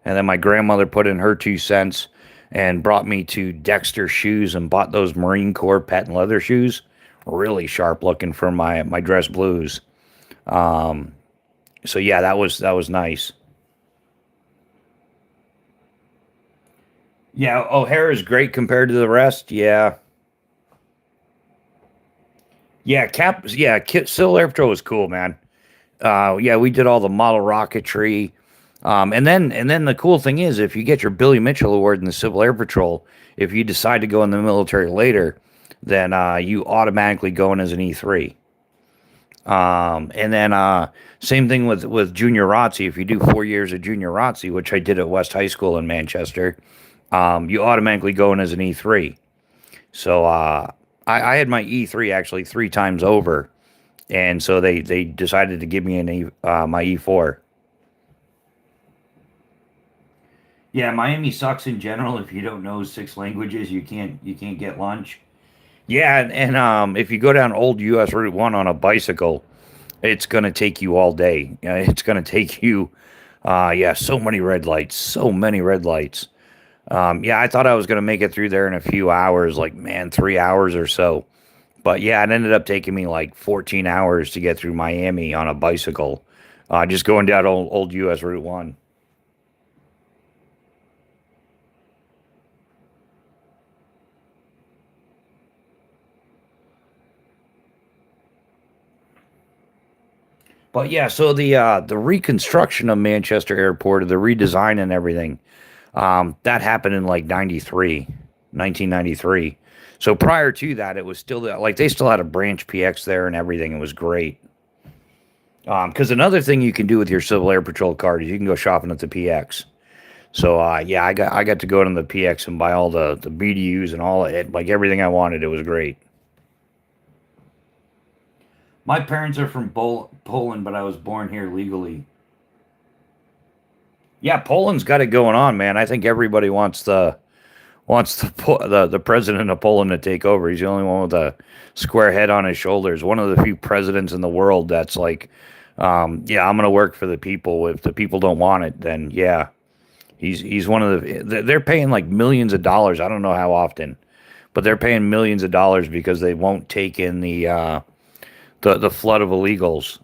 And then my grandmother put in her 2 cents and brought me to Dexter Shoes and bought those Marine Corps patent leather shoes. Really sharp looking for my dress blues. Um, so yeah, that was nice. Yeah, O'Hare is great compared to the rest. Yeah, yeah, Civil Air Patrol was cool, man. Yeah, we did all the model rocketry. And then the cool thing is, if you get your Billy Mitchell Award in the Civil Air Patrol, if you decide to go in the military later, then you automatically go in as an E3. And then same thing with junior ROTC. If you do 4 years of junior ROTC, which I did at West High School in Manchester, you automatically go in as an E3. So I had my E3 actually 3 times over, and so they decided to give me my E4. Yeah, Miami sucks in general. If you don't know 6 languages, you can't get lunch. Yeah, and if you go down old US Route 1 on a bicycle, it's gonna take you all day. It's gonna take you yeah, so many red lights, so many red lights. Yeah, I thought I was gonna make it through there in a few hours, like man, 3 hours or so. But yeah, it ended up taking me like 14 hours to get through Miami on a bicycle. Just going down old US Route 1. But yeah, so the reconstruction of Manchester Airport, the redesign and everything, that happened in like 93, 1993. So prior to that, it was still like they still had a branch PX there and everything. It was great. Because another thing you can do with your Civil Air Patrol card is you can go shopping at the PX. So yeah, I got to go to the PX and buy all the BDUs and all it, like everything I wanted. It was great. My parents are from Poland, but I was born here legally. Yeah, Poland's got it going on, man. I think everybody wants the president of Poland to take over. He's the only one with a square head on his shoulders. One of the few presidents in the world that's like, yeah, I'm gonna work for the people. If the people don't want it, then yeah, he's one of they're paying like millions of dollars. I don't know how often, but they're paying millions of dollars because they won't take in the flood of illegals,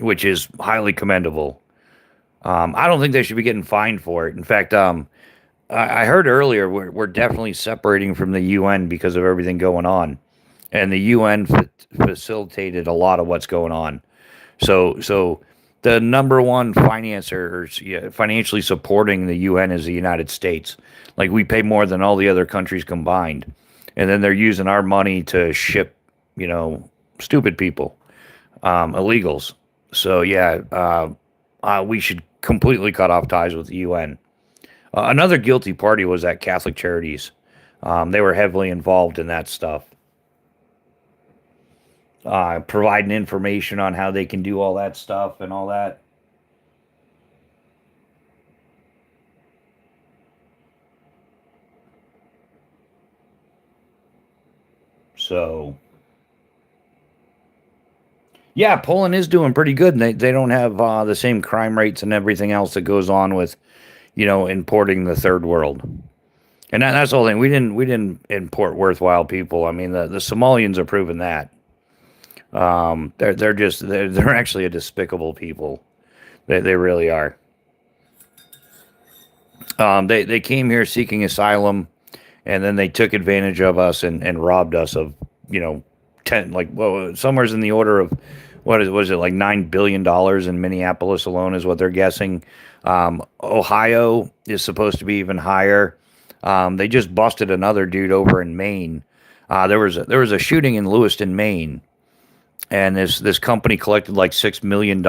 which is highly commendable. I don't think they should be getting fined for it. In fact, I heard earlier we're definitely separating from the UN because of everything going on, and the UN facilitated a lot of what's going on. So the number one financer, yeah, financially supporting the UN is the United States. Like we pay more than all the other countries combined, and then they're using our money to ship, you know, stupid people, illegals. So yeah, we should completely cut off ties with the UN. Another guilty party was that Catholic Charities. They were heavily involved in that stuff, providing information on how they can do all that stuff and all that. So, yeah, Poland is doing pretty good. And they don't have the same crime rates and everything else that goes on with, importing the third world. And that's the whole thing. We didn't import worthwhile people. I mean, the Somalians are proving that. They're actually a despicable people. They really are. They came here seeking asylum, and then they took advantage of us and robbed us of, you know, somewhere's in the order of was it like $9 billion in Minneapolis alone is what they're guessing. Ohio is supposed to be even higher. They just busted another dude over in Maine. There was a shooting in Lewiston, Maine, and this company collected like $6 million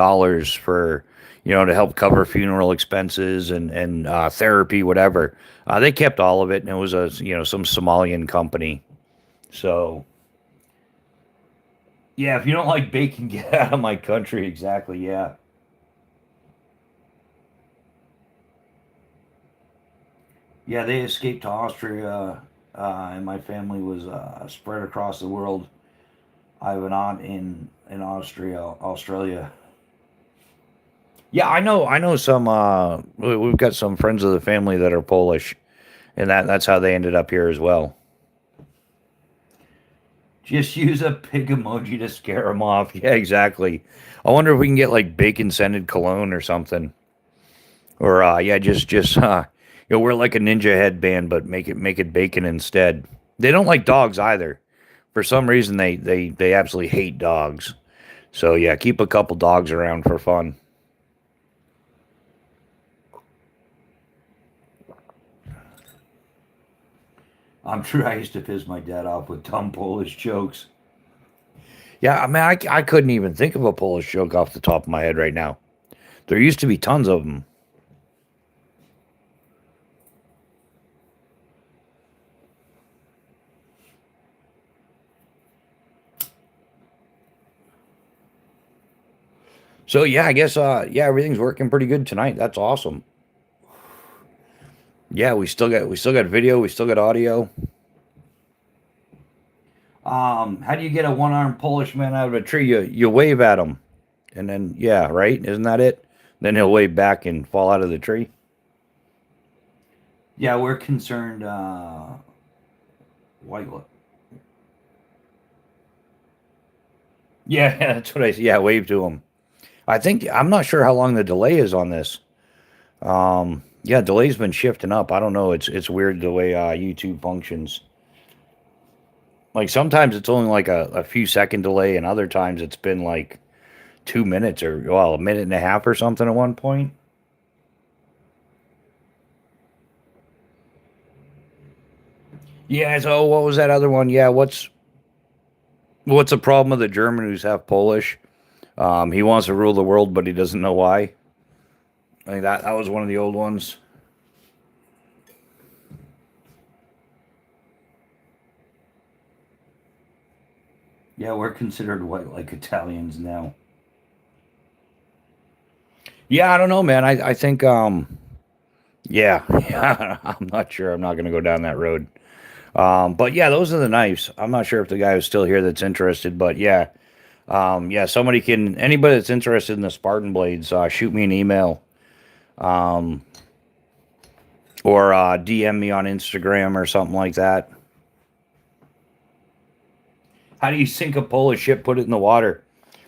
for, to help cover funeral expenses and therapy, whatever. They kept all of it, and it was some Somalian company. So yeah, if you don't like bacon, get out of my country. Exactly. Yeah. Yeah, they escaped to Austria, and my family was spread across the world. I have an aunt in Australia. Yeah, I know some. We've got some friends of the family that are Polish, and that's how they ended up here as well. Just use a pig emoji to scare them off. Yeah, exactly. I wonder if we can get like bacon scented cologne or something, or yeah, just wear like a ninja headband, but make it bacon instead. They don't like dogs either. For some reason, they absolutely hate dogs. So yeah, keep a couple dogs around for fun. I'm sure I used to piss my dad off with dumb Polish jokes. Yeah, I mean, I couldn't even think of a Polish joke off the top of my head right now. There used to be tons of them. So yeah, I guess yeah, everything's working pretty good tonight. That's awesome. Yeah, we still got video, we still got audio. How do you get a one-armed Polish man out of a tree? You wave at him, and then yeah, right? Isn't that it? Then he'll wave back and fall out of the tree. Yeah, we're concerned. White. Yeah, that's what I. Yeah, wave to him. I'm not sure how long the delay is on this. Yeah, delay's been shifting up. I don't know. It's weird the way YouTube functions. Like sometimes it's only like a few second delay, and other times it's been like 2 minutes or well, a minute and a half or something at one point. Yeah. So what was that other one? Yeah. What's the problem with the German who's half Polish? He wants to rule the world, but he doesn't know why. I think that was one of the old ones. Yeah, we're considered white like Italians now. Yeah, I don't know, man. I think yeah, yeah, I'm not sure. I'm not gonna go down that road. But yeah, those are the knives. I'm not sure if the guy is still here that's interested, but yeah. Yeah, anybody that's interested in the Spartan blades, shoot me an email. Um or DM me on Instagram or something like that. How do you sink a Polish ship, put it in the water?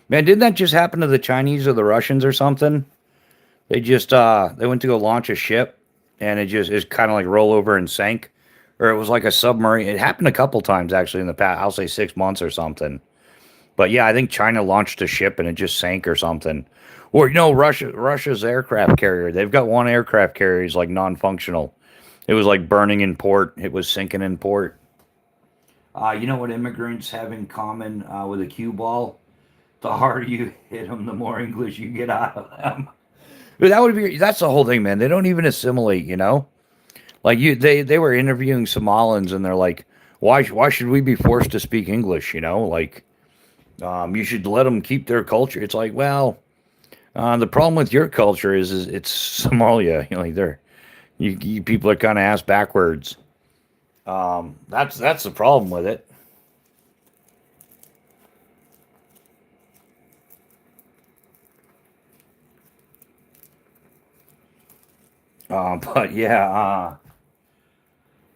Man, didn't that just happen to the Chinese or the Russians or something? They went to go launch a ship, and it kind of like roll over and sank, or it was like a submarine. It happened a couple times actually in the past. I'll say 6 months or something. But yeah, I think China launched a ship and it just sank or something. Or Russia's aircraft carrier. They've got one aircraft carrier is like non-functional. It was like burning in port. It was sinking in port. You know what immigrants have in common with a cue ball? The harder you hit them, the more English you get out of them. That's the whole thing, man. They don't even assimilate. Like they were interviewing Somalans, and they're like, why should we be forced to speak English? Like, you should let them keep their culture. It's like, well, the problem with your culture is it's Somalia. Like you people are kind of ass backwards. That's the problem with it. But yeah,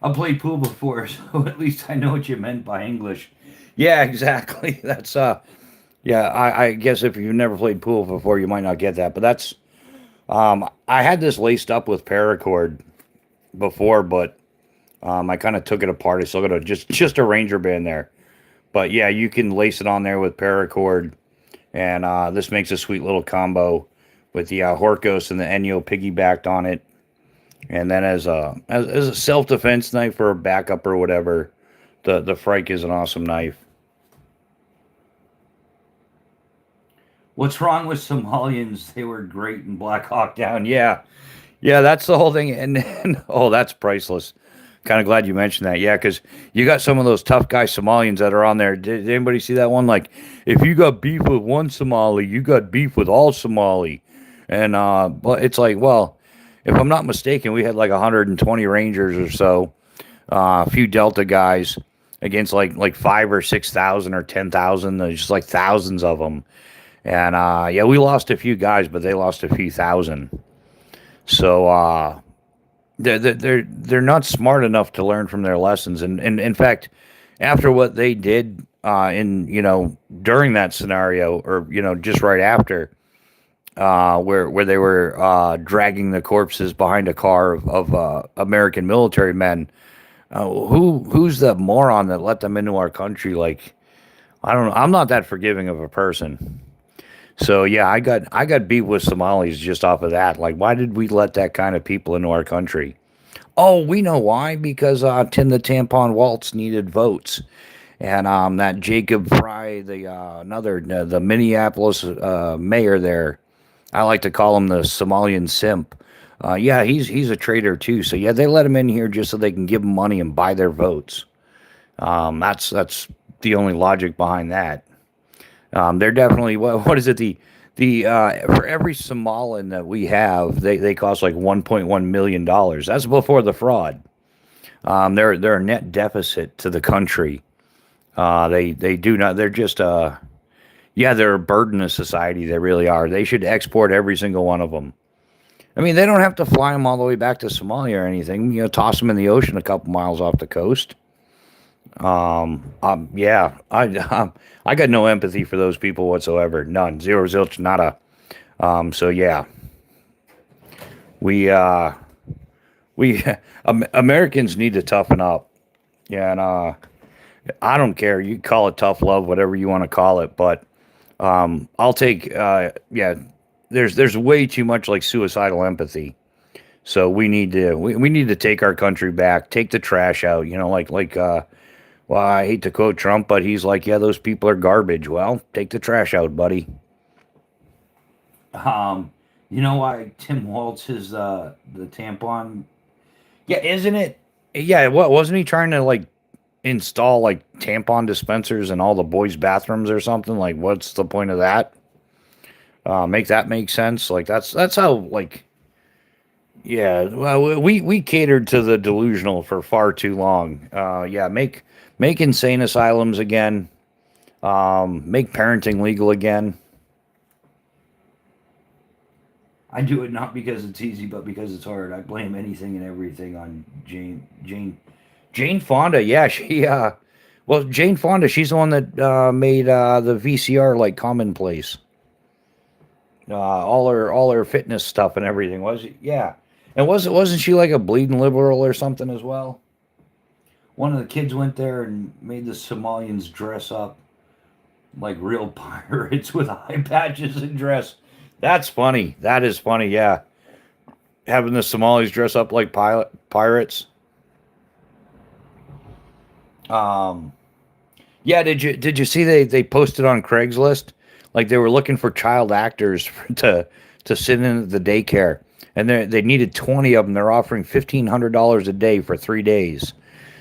I played pool before, so at least I know what you meant by English. Yeah, exactly. That's yeah. I guess if you've never played pool before, you might not get that. But that's I had this laced up with paracord before, but I kind of took it apart. I still got just a Ranger band there. But yeah, you can lace it on there with paracord, and this makes a sweet little combo with the Horkos and the Enyo piggybacked on it. And then as a self defense knife or a backup or whatever, the Frike is an awesome knife. What's wrong with Somalians? They were great in Black Hawk Down. Yeah, yeah, that's the whole thing. And oh, that's priceless. Kind of glad you mentioned that. Yeah, because you got some of those tough guy Somalians that are on there. Did anybody see that one? Like, if you got beef with one Somali, you got beef with all Somali. And but it's like, well, if I'm not mistaken, we had like 120 Rangers or so, a few Delta guys against like 5 or 6,000 or 10,000. There's just like thousands of them. And yeah, we lost a few guys, but they lost a few thousand. So they're not smart enough to learn from their lessons. And in fact, after what they did in during that scenario, or just right after, where they were dragging the corpses behind a car of American military men. Who's the moron that let them into our country? Like, I don't know. I'm not that forgiving of a person. So yeah, I got beat with Somalis just off of that. Like, why did we let that kind of people into our country? Oh, we know why. Because Tim the Tampon Waltz needed votes, and that Jacob Fry, the Minneapolis mayor there, I like to call him the Somalian simp. Yeah, he's a traitor too. So yeah, they let him in here just so they can give him money and buy their votes. That's the only logic behind that. They're definitely what is it the for every Somalian that we have, they cost like $1.1 million. That's before the fraud. They're a net deficit to the country. They do not. They're just yeah, they're a burden to society. They really are. They should export every single one of them. I mean, they don't have to fly them all the way back to Somalia or anything. Toss them in the ocean a couple miles off the coast. Yeah, I got no empathy for those people whatsoever. None. Zero, zilch, nada. So yeah, we, we, Americans need to toughen up. Yeah, and, I don't care. You call it tough love, whatever you want to call it, but, I'll take, yeah, there's way too much like suicidal empathy. So we need to take our country back, take the trash out, well, I hate to quote Trump, but he's like, yeah, those people are garbage. Well, take the trash out, buddy. Um, you know why Tim Waltz is the tampon? Yeah, isn't it? Yeah, what wasn't he trying to like install like tampon dispensers in all the boys' bathrooms or something? Like, what's the point of that? Make that make sense? Like that's how like yeah. Well, we catered to the delusional for far too long. Yeah, make insane asylums again. Make parenting legal again. I do it not because it's easy, but because it's hard. I blame anything and everything on Jane Fonda. Yeah, she well, Jane Fonda, she's the one that made the VCR like commonplace. All her fitness stuff and everything was it? Yeah. And wasn't she like a bleeding liberal or something as well? One of the kids went there and made the Somalians dress up like real pirates with eye patches and dress. That's funny. That is funny. Yeah, having the Somalis dress up like pirates. Um, yeah. Did you see they posted on Craigslist like they were looking for child actors to sit in at the daycare, and they needed 20 of them. They're offering $1,500 a day for 3 days.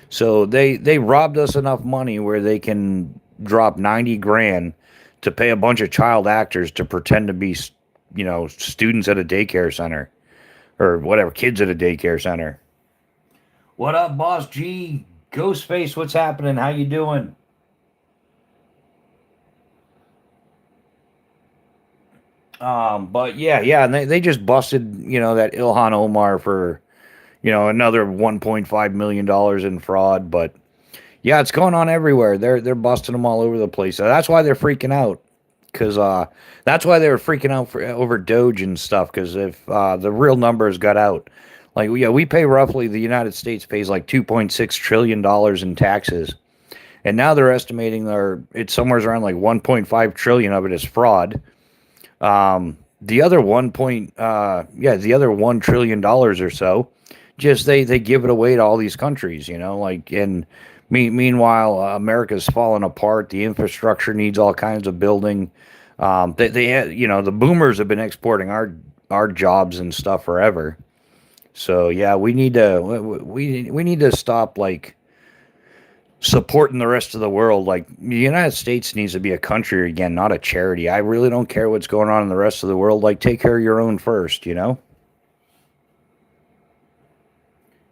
So they robbed us enough money where they can drop 90 grand to pay a bunch of child actors to pretend to be, students at a daycare center or whatever, kids at a daycare center. What up, Boss G? Ghostface, what's happening? How you doing? But yeah, and they just busted, that Ilhan Omar for, another $1.5 million in fraud. But yeah, it's going on everywhere. They're busting them all over the place. So that's why they're freaking out. Because that's why they were freaking out over Doge and stuff. Because if the real numbers got out, like yeah, we pay roughly, the United States pays like $2.6 trillion in taxes, and now they're estimating it's somewhere around like 1.5 trillion of it is fraud. The other the other $1 trillion or so, just they give it away to all these countries, like, and meanwhile, America's falling apart. The infrastructure needs all kinds of building. The boomers have been exporting our jobs and stuff forever. So yeah, we need to stop, like, supporting the rest of the world. Like, the United States needs to be a country again, not a charity. I really don't care what's going on in the rest of the world. Like, take care of your own first.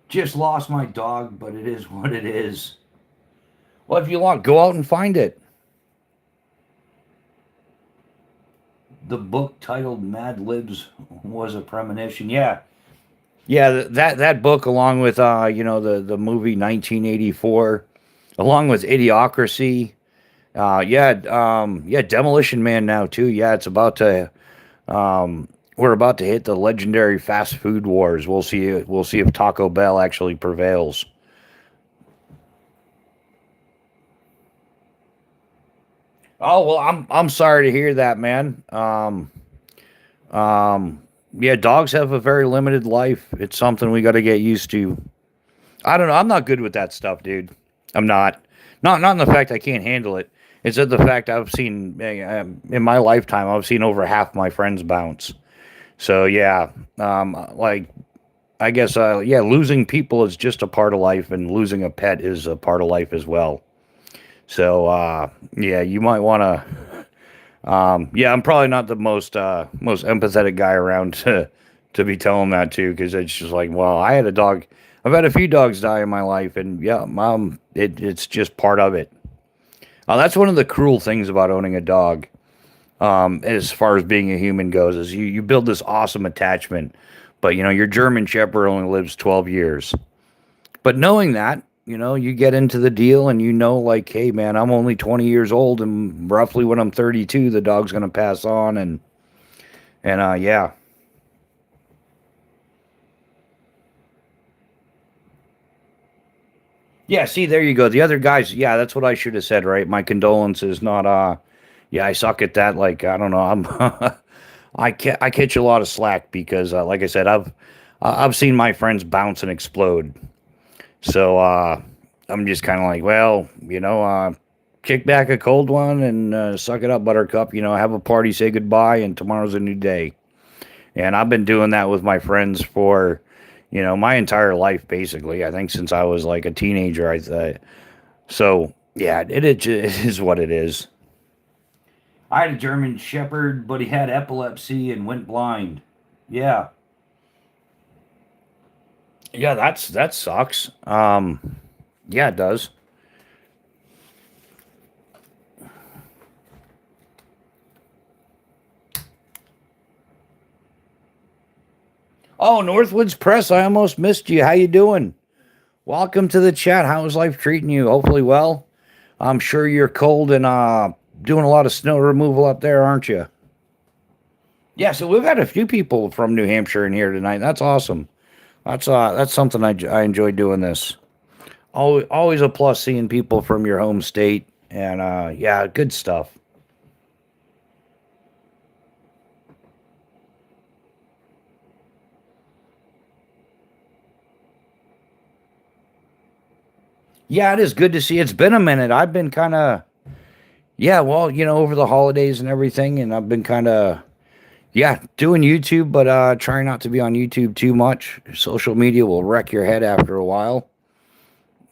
Just lost my dog, but it is what it is. Well, if you want, go out and find it. The book titled Mad Libs was a premonition. Yeah. Yeah, that book, along with the movie 1984, along with Idiocracy. Yeah, Demolition Man now too. Yeah, it's about to. We're about to hit the legendary fast food wars. We'll see. We'll see if Taco Bell actually prevails. Oh well, I'm sorry to hear that, man. Yeah, dogs have a very limited life. It's something we got to get used to. I don't know. I'm not good with that stuff, dude. I'm not. Not in the fact I can't handle it. It's at the fact I've seen, in my lifetime. I've seen over half my friends bounce. So yeah, like, I guess, yeah, losing people is just a part of life, and losing a pet is a part of life as well. So yeah, you might want to. Yeah, I'm probably not the most empathetic guy around to be telling that to, because it's just like, well, I had a dog. I've had a few dogs die in my life, and yeah, it's just part of it. That's one of the cruel things about owning a dog, as far as being a human goes, is you build this awesome attachment, but your German Shepherd only lives 12 years. But knowing that, you get into the deal, and like, hey man, I'm only 20 years old, and roughly when I'm 32, the dog's gonna pass on, and yeah. Yeah, see, there you go. The other guys, yeah, that's what I should have said, right? My condolences, not yeah, I suck at that. Like, I don't know, I catch a lot of slack because, like I said, I've seen my friends bounce and explode. So I'm just kind of like, well, kick back a cold one and suck it up, Buttercup. Have a party, say goodbye, and tomorrow's a new day. And I've been doing that with my friends for, my entire life, basically. I think since I was like a teenager, I thought. So yeah, it is what it is. I had a German Shepherd, but he had epilepsy and went blind. Yeah, yeah, that sucks. Yeah, it does. Oh, Northwoods Press, I almost missed you. How you doing? Welcome to the chat. How is life treating you? Hopefully well. I'm sure you're cold and doing a lot of snow removal up there, aren't you? Yeah, so we've had a few people from New Hampshire in here tonight. That's awesome. That's something I enjoy doing this. Always a plus seeing people from your home state, and yeah, good stuff. Yeah, it is good to see. It's been a minute. I've been kind of, yeah, well, over the holidays and everything, and I've been kind of, yeah, doing YouTube, but trying not to be on YouTube too much. Social media will wreck your head after a while.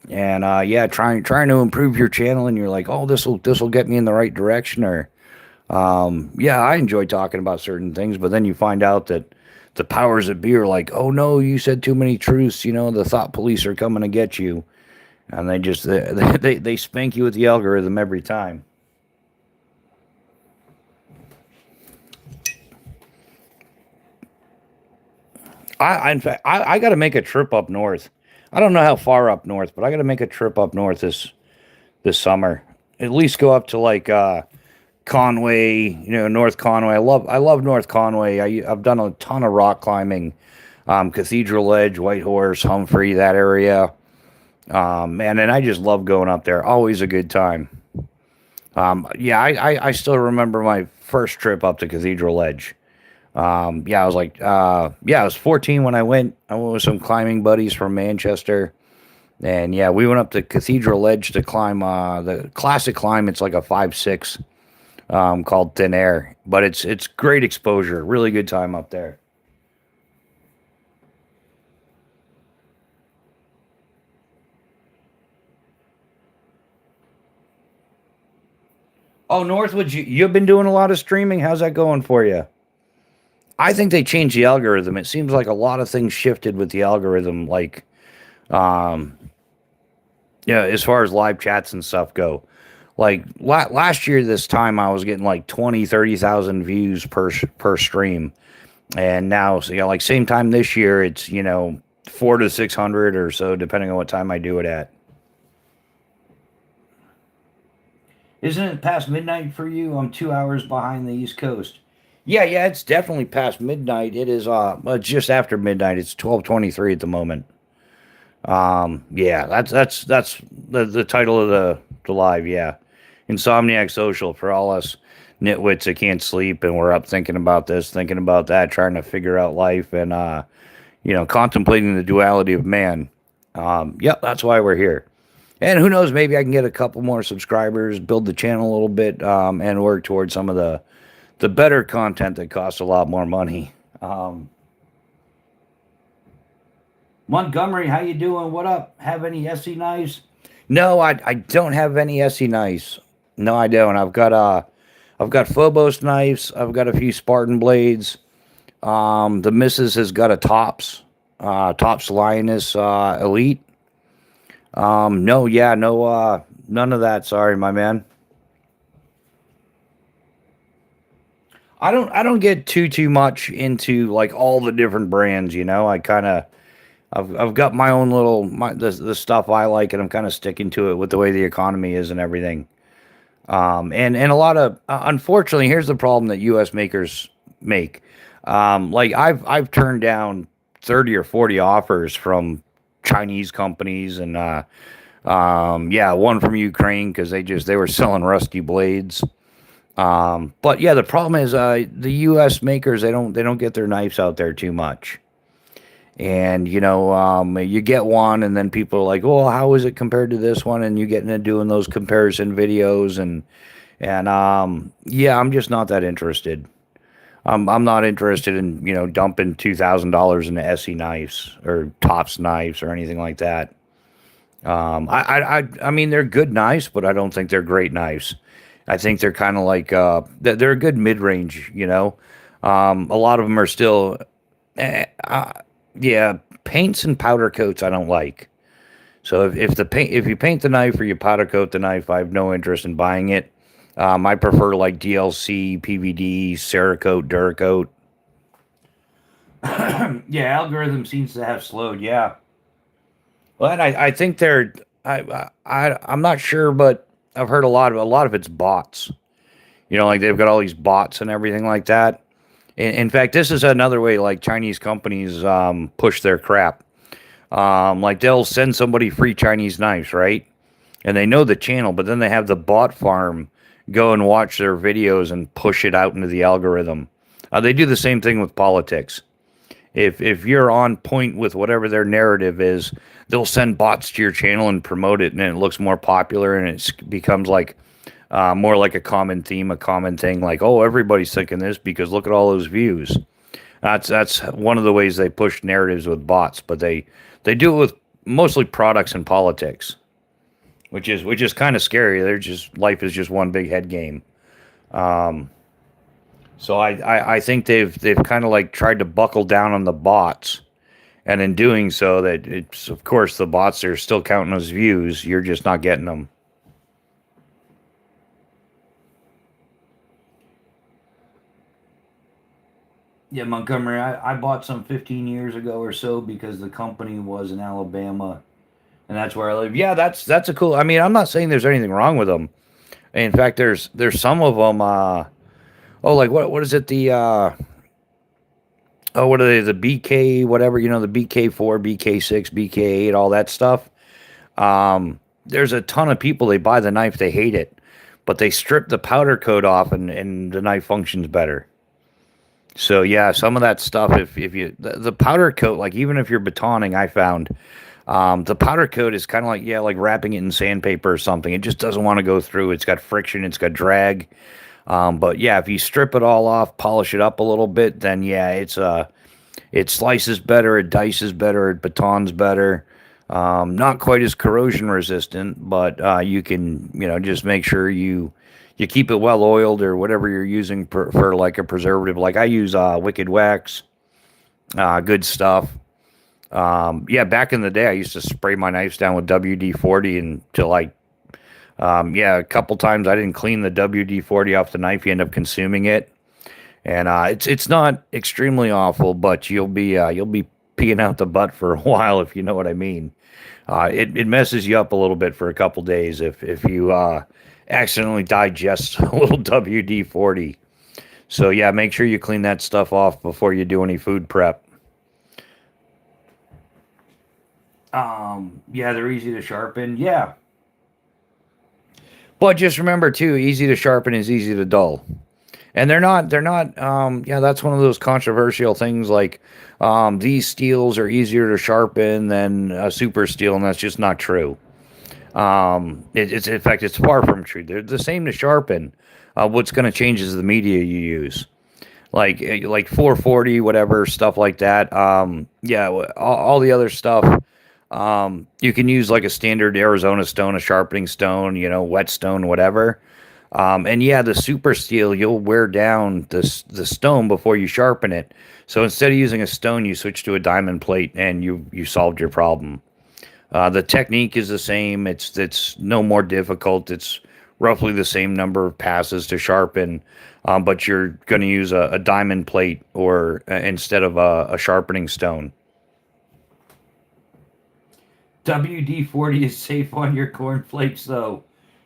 And yeah, trying to improve your channel, and you're like, oh, this will get me in the right direction, or yeah, I enjoy talking about certain things, but then you find out that the powers that be are like, oh no, you said too many truths. The thought police are coming to get you, and they spank you with the algorithm every time. In fact, I got to make a trip up north. I don't know how far up north, but I got to make a trip up north this summer. At least go up to like Conway, North Conway. I love North Conway. I've done a ton of rock climbing, Cathedral Edge, Whitehorse, Humphrey, that area. And I just love going up there. Always a good time. Yeah, I still remember my first trip up to Cathedral Edge. Yeah, I was like, yeah, I was 14 when I went. I went with some climbing buddies from Manchester. And yeah, we went up to Cathedral Edge to climb the classic climb. It's like a 5-6 called Thin Air. But it's great exposure. Really good time up there. Oh, Northwood, you've been doing a lot of streaming. How's that going for you? I think they changed the algorithm. It seems like a lot of things shifted with the algorithm, like um, yeah, as far as live chats and stuff go. Like last year, this time I was getting like 20, 30,000 views per stream, and now so, like same time this year, it's 400 to 600 or so, depending on what time I do it at. Isn't it past midnight for you? I'm 2 hours behind the East Coast. Yeah, yeah, it's definitely past midnight. It is just after midnight. It's 12:23 at the moment. Yeah, that's the title of the live. Yeah, Insomniac Social for all us nitwits that can't sleep and we're up thinking about this, thinking about that, trying to figure out life and contemplating the duality of man. Yep, that's why we're here. And who knows, maybe I can get a couple more subscribers, build the channel a little bit, and work towards some of the better content that costs a lot more money. Montgomery, how you doing? What up? Have any SE knives? No, I don't have any SE knives. No, I don't. I've got Phobos knives. I've got a few Spartan blades. The missus has got a Tops Lioness Elite. No, yeah, no, none of that. Sorry, my man. I don't get too much into like all the different brands. I kind of I've got my own little the stuff I like, and I'm kind of sticking to it with the way the economy is and everything. And a lot of unfortunately, here's the problem that U.S. makers make. Like I've turned down 30 or 40 offers from Chinese companies and yeah, one from Ukraine because they were selling rusty blades. But yeah, the problem is the U.S. makers they don't get their knives out there too much. And you get one, and then people are like, "Oh, how is it compared to this one?" And you get into doing those comparison videos, and yeah, I'm just not that interested. I'm not interested in dumping $2,000 into SE knives or Tops knives or anything like that. I mean they're good knives, but I don't think they're great knives. I think they're kind of like they're a good mid range. A lot of them are still. Eh, yeah, paints and powder coats I don't like. So if you paint the knife or you powder coat the knife, I have no interest in buying it. I prefer like DLC, PVD, Cerakote, Duracoat. Yeah, algorithm seems to have slowed. Yeah, well, and I think they're I'm not sure, but I've heard a lot of it's bots. Like they've got all these bots and everything like that. In fact, this is another way like Chinese companies push their crap. Like they'll send somebody free Chinese knives, right? And they know the channel, but then they have the bot farm go and watch their videos and push it out into the algorithm. They do the same thing with politics. If you're on point with whatever their narrative is, they'll send bots to your channel and promote it, and it looks more popular, and it becomes like more like a common theme, a common thing. Like, oh, everybody's thinking this because look at all those views. That's one of the ways they push narratives with bots, but they do it with mostly products and politics, which is kind of scary. They're just life is just one big head game. Um, so I think they've kind of like tried to buckle down on the bots, and in doing so, that it's of course the bots are still counting those views. You're just not getting them. Yeah, Montgomery. I bought some 15 years ago or so because the company was in Alabama, and that's where I live. Yeah, that's a cool. I mean, I'm not saying there's anything wrong with them. In fact, there's some of them. Oh, like what is it? The oh, what are they? The BK whatever, the BK4, BK6, BK8, all that stuff. There's a ton of people. They buy the knife, they hate it, but they strip the powder coat off, and the knife functions better. So yeah, some of that stuff. If you the powder coat, like even if you're batoning, I found the powder coat is kind of like, yeah, like wrapping it in sandpaper or something. It just doesn't want to go through. It's got friction. It's got drag. But yeah, if you strip it all off, polish it up a little bit, then yeah, it slices better, it dices better, it batons better. Not quite as corrosion resistant, but you can, just make sure you keep it well oiled or whatever you're using for like a preservative. Like I use Wicked Wax, good stuff. Yeah, back in the day, I used to spray my knives down with WD-40 until yeah, a couple times I didn't clean the WD-40 off the knife. You end up consuming it, and it's not extremely awful, but you'll be peeing out the butt for a while if you know what I mean. It messes you up a little bit for a couple days if you accidentally digest a little WD-40. So yeah, make sure you clean that stuff off before you do any food prep. Yeah, they're easy to sharpen. Yeah, but just remember too, easy to sharpen is easy to dull. And they're not yeah, that's one of those controversial things, like these steels are easier to sharpen than a super steel, and that's just not true. It's in fact, it's far from true. They're the same to sharpen. What's going to change is the media you use, like 440, whatever stuff like that. Yeah, all the other stuff. You can use like a standard Arizona stone, a sharpening stone, whetstone, whatever. And yeah, the super steel, you'll wear down the stone before you sharpen it. So instead of using a stone, you switch to a diamond plate, and you solved your problem. The technique is the same. It's no more difficult. It's roughly the same number of passes to sharpen, but you're going to use a diamond plate or instead of a sharpening stone. WD-40 is safe on your cornflakes, though.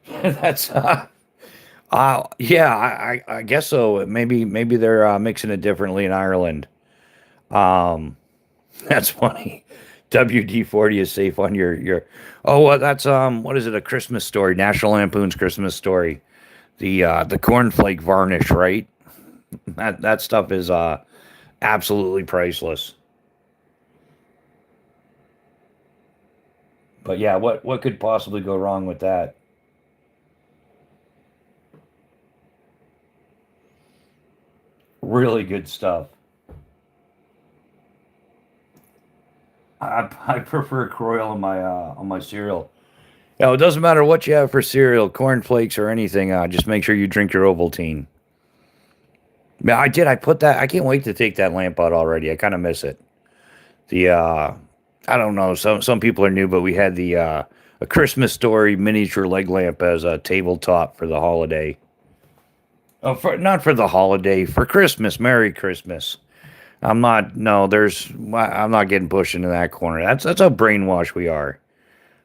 That's yeah, I guess so. Maybe they're mixing it differently in Ireland. Um, that's funny. WD-40 is safe on your. Oh, that's what is it? A Christmas Story, National Lampoon's Christmas Story. The cornflake varnish, right? That stuff is absolutely priceless. But yeah, what could possibly go wrong with that? Really good stuff. I prefer Croyle on my cereal. Yeah, it doesn't matter what you have for cereal, cornflakes or anything. Just make sure you drink your Ovaltine. Yeah, I did. I put that. I can't wait to take that lamp out already. I kind of miss it. The I don't know. Some people are new, but we had the a Christmas Story miniature leg lamp as a tabletop for the holiday. Oh, not for the holiday, for Christmas. Merry Christmas. I'm not. No, I'm not getting pushed into that corner. That's how brainwashed we are.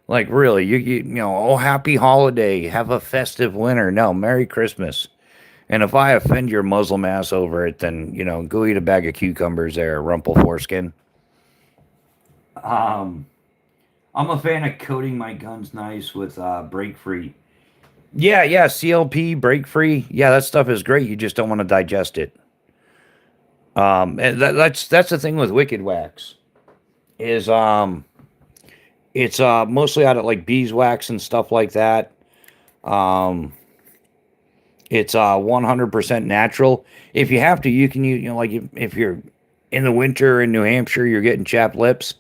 Like really, oh, happy holiday, have a festive winter. No, Merry Christmas. And if I offend your Muslim ass over it, then go eat a bag of cucumbers there, rumple foreskin. Um, I'm a fan of coating my guns nice with break free. Yeah, yeah, CLP break free. Yeah, that stuff is great. You just don't want to digest it. And that's the thing with Wicked Wax is it's mostly out of like beeswax and stuff like that. Um, it's 100% natural. If you have to, you can use, like if you're in the winter in New Hampshire, you're getting chapped lips.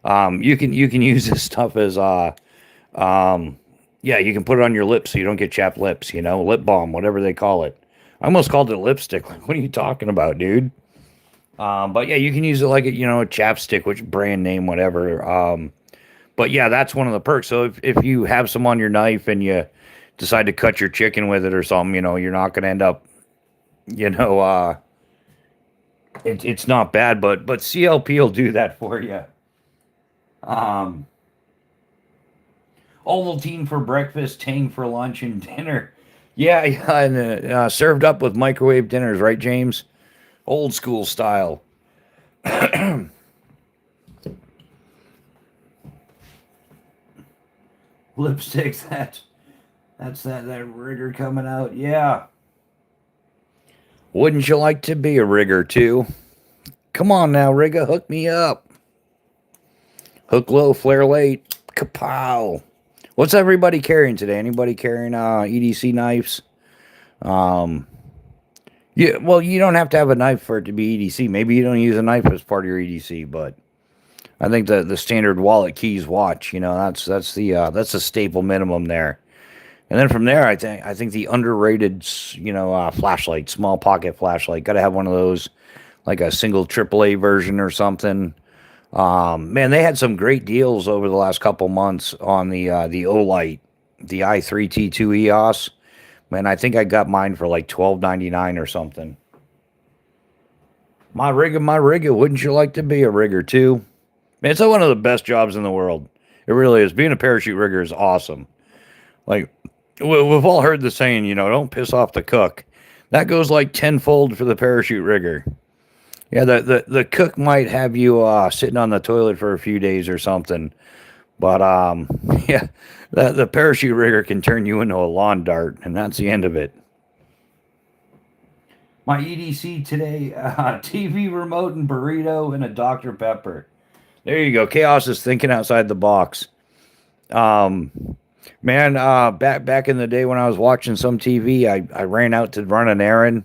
You can use this stuff as um, yeah, you can put it on your lips so you don't get chapped lips. Lip balm, whatever they call it. I almost called it lipstick. Like, what are you talking about, dude? But yeah, you can use it like a chapstick, which brand name, whatever. But yeah, that's one of the perks. So if you have some on your knife and you decide to cut your chicken with it or something, you're not going to end up, you know, uh, It's not bad, but CLP will do that for you. Um, Ovaltine for breakfast, Tang for lunch and dinner. Yeah, yeah, and served up with microwave dinners, right, James? Old school style. Lipsticks. That's that rigger coming out. Yeah. Wouldn't you like to be a rigger too? Come on now, rigger, hook me up. Hook low, flare late. Kapow. What's everybody carrying today? Anybody carrying EDC knives? Um, yeah, well, you don't have to have a knife for it to be EDC. Maybe you don't use a knife as part of your EDC, but I think the standard wallet keys watch, that's the staple minimum there. And then from there, I think the underrated, flashlight, small pocket flashlight, got to have one of those, like a single AAA version or something. Man, they had some great deals over the last couple months on the Olight, the i3T2 EOS. Man, I think I got mine for like $12.99 or something. My rigger, wouldn't you like to be a rigger too? Man, it's one of the best jobs in the world. It really is. Being a parachute rigger is awesome. Like, we've all heard the saying, don't piss off the cook. That goes like tenfold for the parachute rigger. Yeah, the cook might have you sitting on the toilet for a few days or something. But, yeah, the parachute rigger can turn you into a lawn dart, and that's the end of it. My EDC today, TV remote and burrito and a Dr. Pepper. There you go. Chaos is thinking outside the box. Um, Man, back in the day when I was watching some TV, I ran out to run an errand,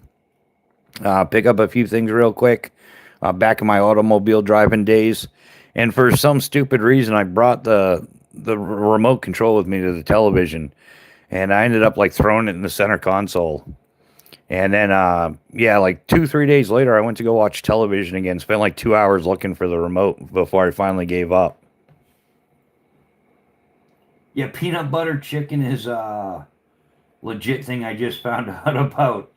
pick up a few things real quick, back in my automobile driving days, and for some stupid reason, I brought the remote control with me to the television, and I ended up like throwing it in the center console. And then, yeah, like 2-3 days later, I went to go watch television again. Spent like 2 hours looking for the remote before I finally gave up. Yeah, peanut butter chicken is a legit thing I just found out about.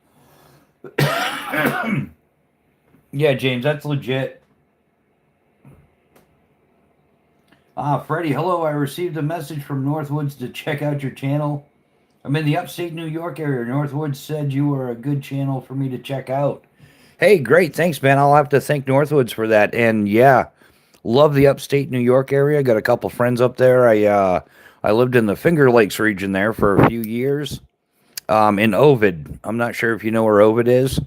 Yeah, James, that's legit. Freddie, hello. I received a message from Northwoods to check out your channel. I'm in the upstate New York area. Northwoods said you were a good channel for me to check out. Hey, great. Thanks, man. I'll have to thank Northwoods for that. And yeah, love the upstate New York area. Got a couple friends up there. I lived in the Finger Lakes region there for a few years. In Ovid. I'm not sure if you know where Ovid is.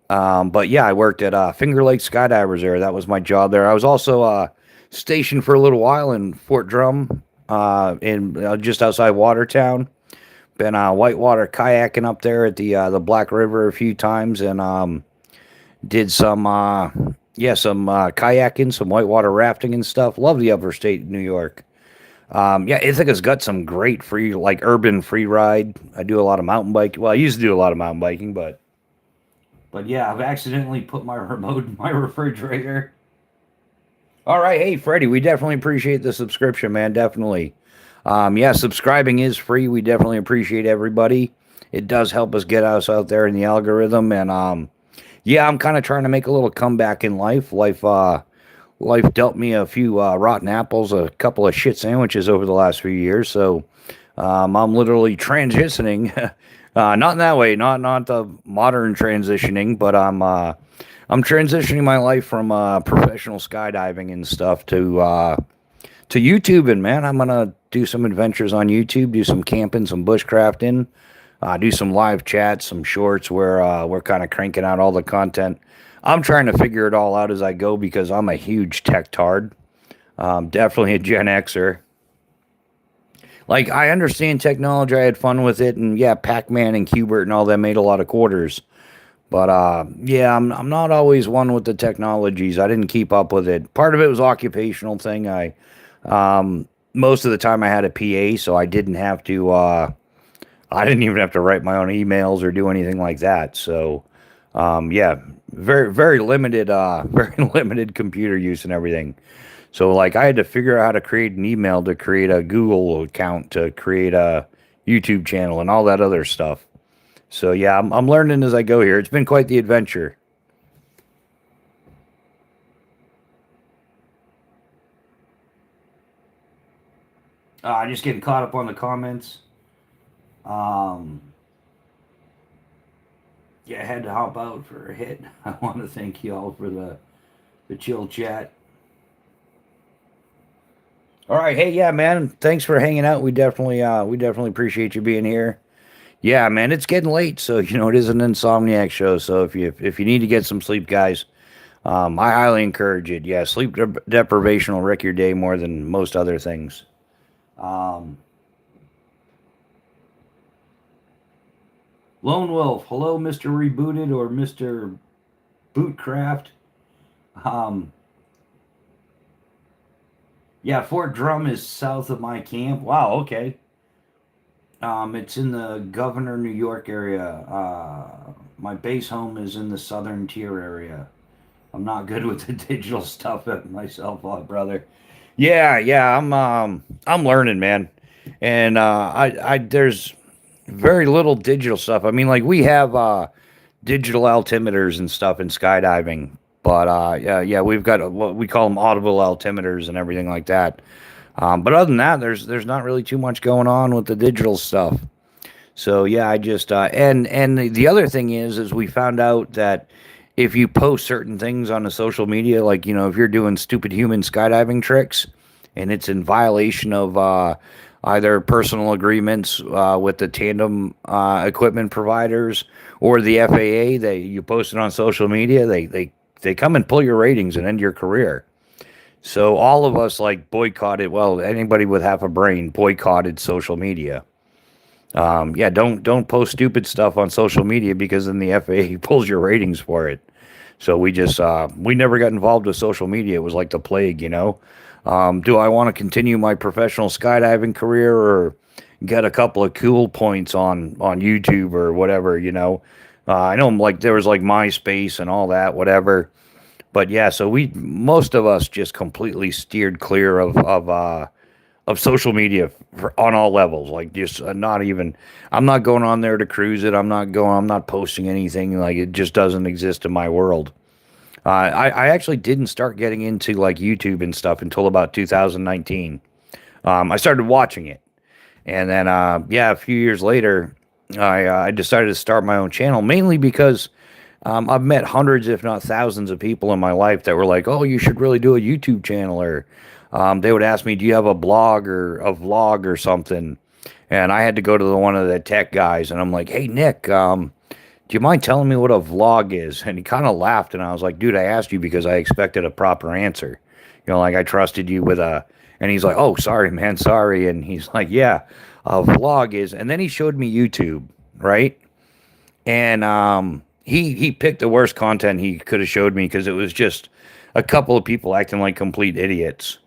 But yeah, I worked at Finger Lakes Skydivers there. That was my job there. I was also stationed for a little while in Fort Drum, in just outside Watertown. Been whitewater kayaking up there at the Black River a few times, and did some kayaking, some whitewater rafting and stuff. Love the upper state New York. Yeah, Ithaca's got some great free, like urban free ride. I do a lot of mountain biking. Well, I used to do a lot of mountain biking, but yeah, I've accidentally put my remote in my refrigerator. All right, hey Freddie, we definitely appreciate the subscription, man. Definitely. Yeah, subscribing is free. We definitely appreciate everybody. It does help us get us out there in the algorithm, and yeah, I'm kind of trying to make a little comeback in life. Life dealt me a few rotten apples, a couple of shit sandwiches over the last few years. So I'm literally transitioning, not in that way, not the modern transitioning, but I'm transitioning my life from professional skydiving and stuff to YouTube. And man, I'm gonna do some adventures on YouTube, do some camping, some bushcrafting, do some live chats, some shorts where we're kind of cranking out all the content. I'm trying to figure it all out as I go because I'm a huge tech tard. Definitely a Gen Xer. Like, I understand technology. I had fun with it. And yeah, Pac-Man and Qbert and all that made a lot of quarters. But yeah, I'm not always one with the technologies. I didn't keep up with it. Part of it was occupational thing. Most of the time I had a PA, so I didn't have to, I didn't even have to write my own emails or do anything like that. So, yeah, very limited, very limited computer use and everything. So like I had to figure out how to create an email, to create a Google account, to create a YouTube channel and all that other stuff. So yeah, I'm learning as I go here. It's been quite the adventure. Just getting caught up on the comments. Um, yeah, I had to hop out for a hit. I want to thank you all for the chill chat. All right, hey, yeah, man. Thanks for hanging out. We definitely appreciate you being here. Yeah, man, it's getting late, so it is an Insomniac show. So if you need to get some sleep, guys, I highly encourage it. Yeah, sleep deprivation will wreck your day more than most other things. Um, Lone Wolf, hello, Mr. Rebooted or Mr. Bootcraft. Um, yeah, Fort Drum is south of my camp. Wow, okay. It's in the Governor, New York area. My base home is in the Southern Tier area. I'm not good with the digital stuff at myself, brother. Yeah, yeah, I'm learning, man. And I there's very little digital stuff. I mean, like we have digital altimeters and stuff in skydiving, but yeah, we've got what we call them audible altimeters and everything like that. But other than that, there's not really too much going on with the digital stuff. So yeah, I just and the other thing is we found out that if you post certain things on the social media, like if you're doing stupid human skydiving tricks, and it's in violation of either personal agreements with the tandem equipment providers or the FAA, that you post it on social media, they come and pull your ratings and end your career. So all of us like boycotted. Well, anybody with half a brain boycotted social media. Yeah, don't post stupid stuff on social media because then the FAA pulls your ratings for it. So we never got involved with social media. It was like the plague. Do I want to continue my professional skydiving career or get a couple of cool points on YouTube or whatever? I know like there was like MySpace and all that, whatever. But yeah, so most of us just completely steered clear of social media on all levels. Like just not even. I'm not going on there to cruise it. I'm not posting anything. Like it just doesn't exist in my world. I actually didn't start getting into like YouTube and stuff until about 2019. I started watching it, and then yeah, a few years later, I decided to start my own channel mainly because I've met hundreds, if not thousands, of people in my life that were like, "Oh, you should really do a YouTube channel," or they would ask me, "Do you have a blog or a vlog or something?" And I had to go to one of the tech guys, and I'm like, "Hey, Nick, do you mind telling me what a vlog is?" And he kind of laughed, and I was like, "Dude, I asked you because I expected a proper answer. Like I trusted you with a." And he's like, "Oh, sorry, man, sorry." And he's like, "Yeah, a vlog is." And then he showed me YouTube, right? And he picked the worst content he could have showed me because it was just a couple of people acting like complete idiots.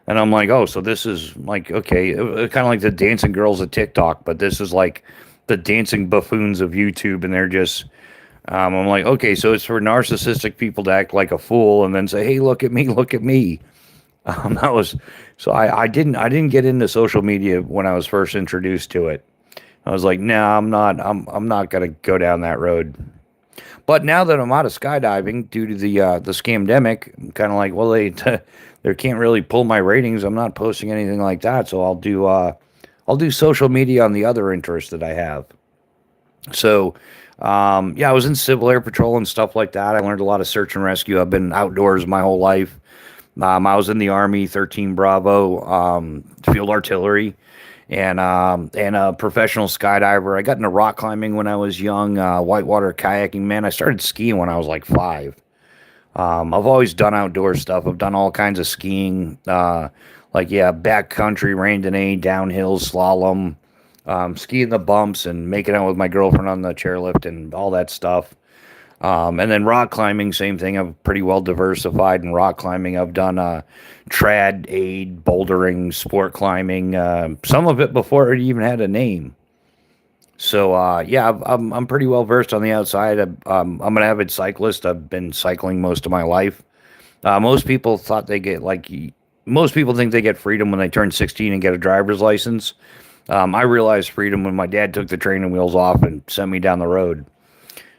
And I'm like, oh, so this is like, okay, kind of like the dancing girls of TikTok, but this is like the dancing buffoons of YouTube. And they're just, I'm like, okay, so it's for narcissistic people to act like a fool and then say, hey, look at me, look at me. That was, so I didn't get into social media when I was first introduced to it. I was like, no, I'm not going to go down that road. But now that I'm out of skydiving due to the scamdemic, I'm kind of like, well, they can't really pull my ratings. I'm not posting anything like that, so I'll do social media on the other interests that I have. So, yeah, I was in Civil Air Patrol and stuff like that. I learned a lot of search and rescue. I've been outdoors my whole life. I was in the Army, 13 Bravo, field artillery, and a professional skydiver. I got into rock climbing when I was young, whitewater kayaking. Man, I started skiing when I was like 5. I've always done outdoor stuff. I've done all kinds of skiing, like yeah, backcountry, randonnée, downhill, slalom, skiing the bumps, and making out with my girlfriend on the chairlift and all that stuff. And then rock climbing, same thing. I'm pretty well diversified in rock climbing. I've done trad, aid, bouldering, sport climbing, some of it before it even had a name. So yeah, I'm pretty well versed on the outside. I'm an avid cyclist. I've been cycling most of my life. Most people thought they get like most people think they get freedom when they turn 16 and get a driver's license. I realized freedom when my dad took the training wheels off and sent me down the road.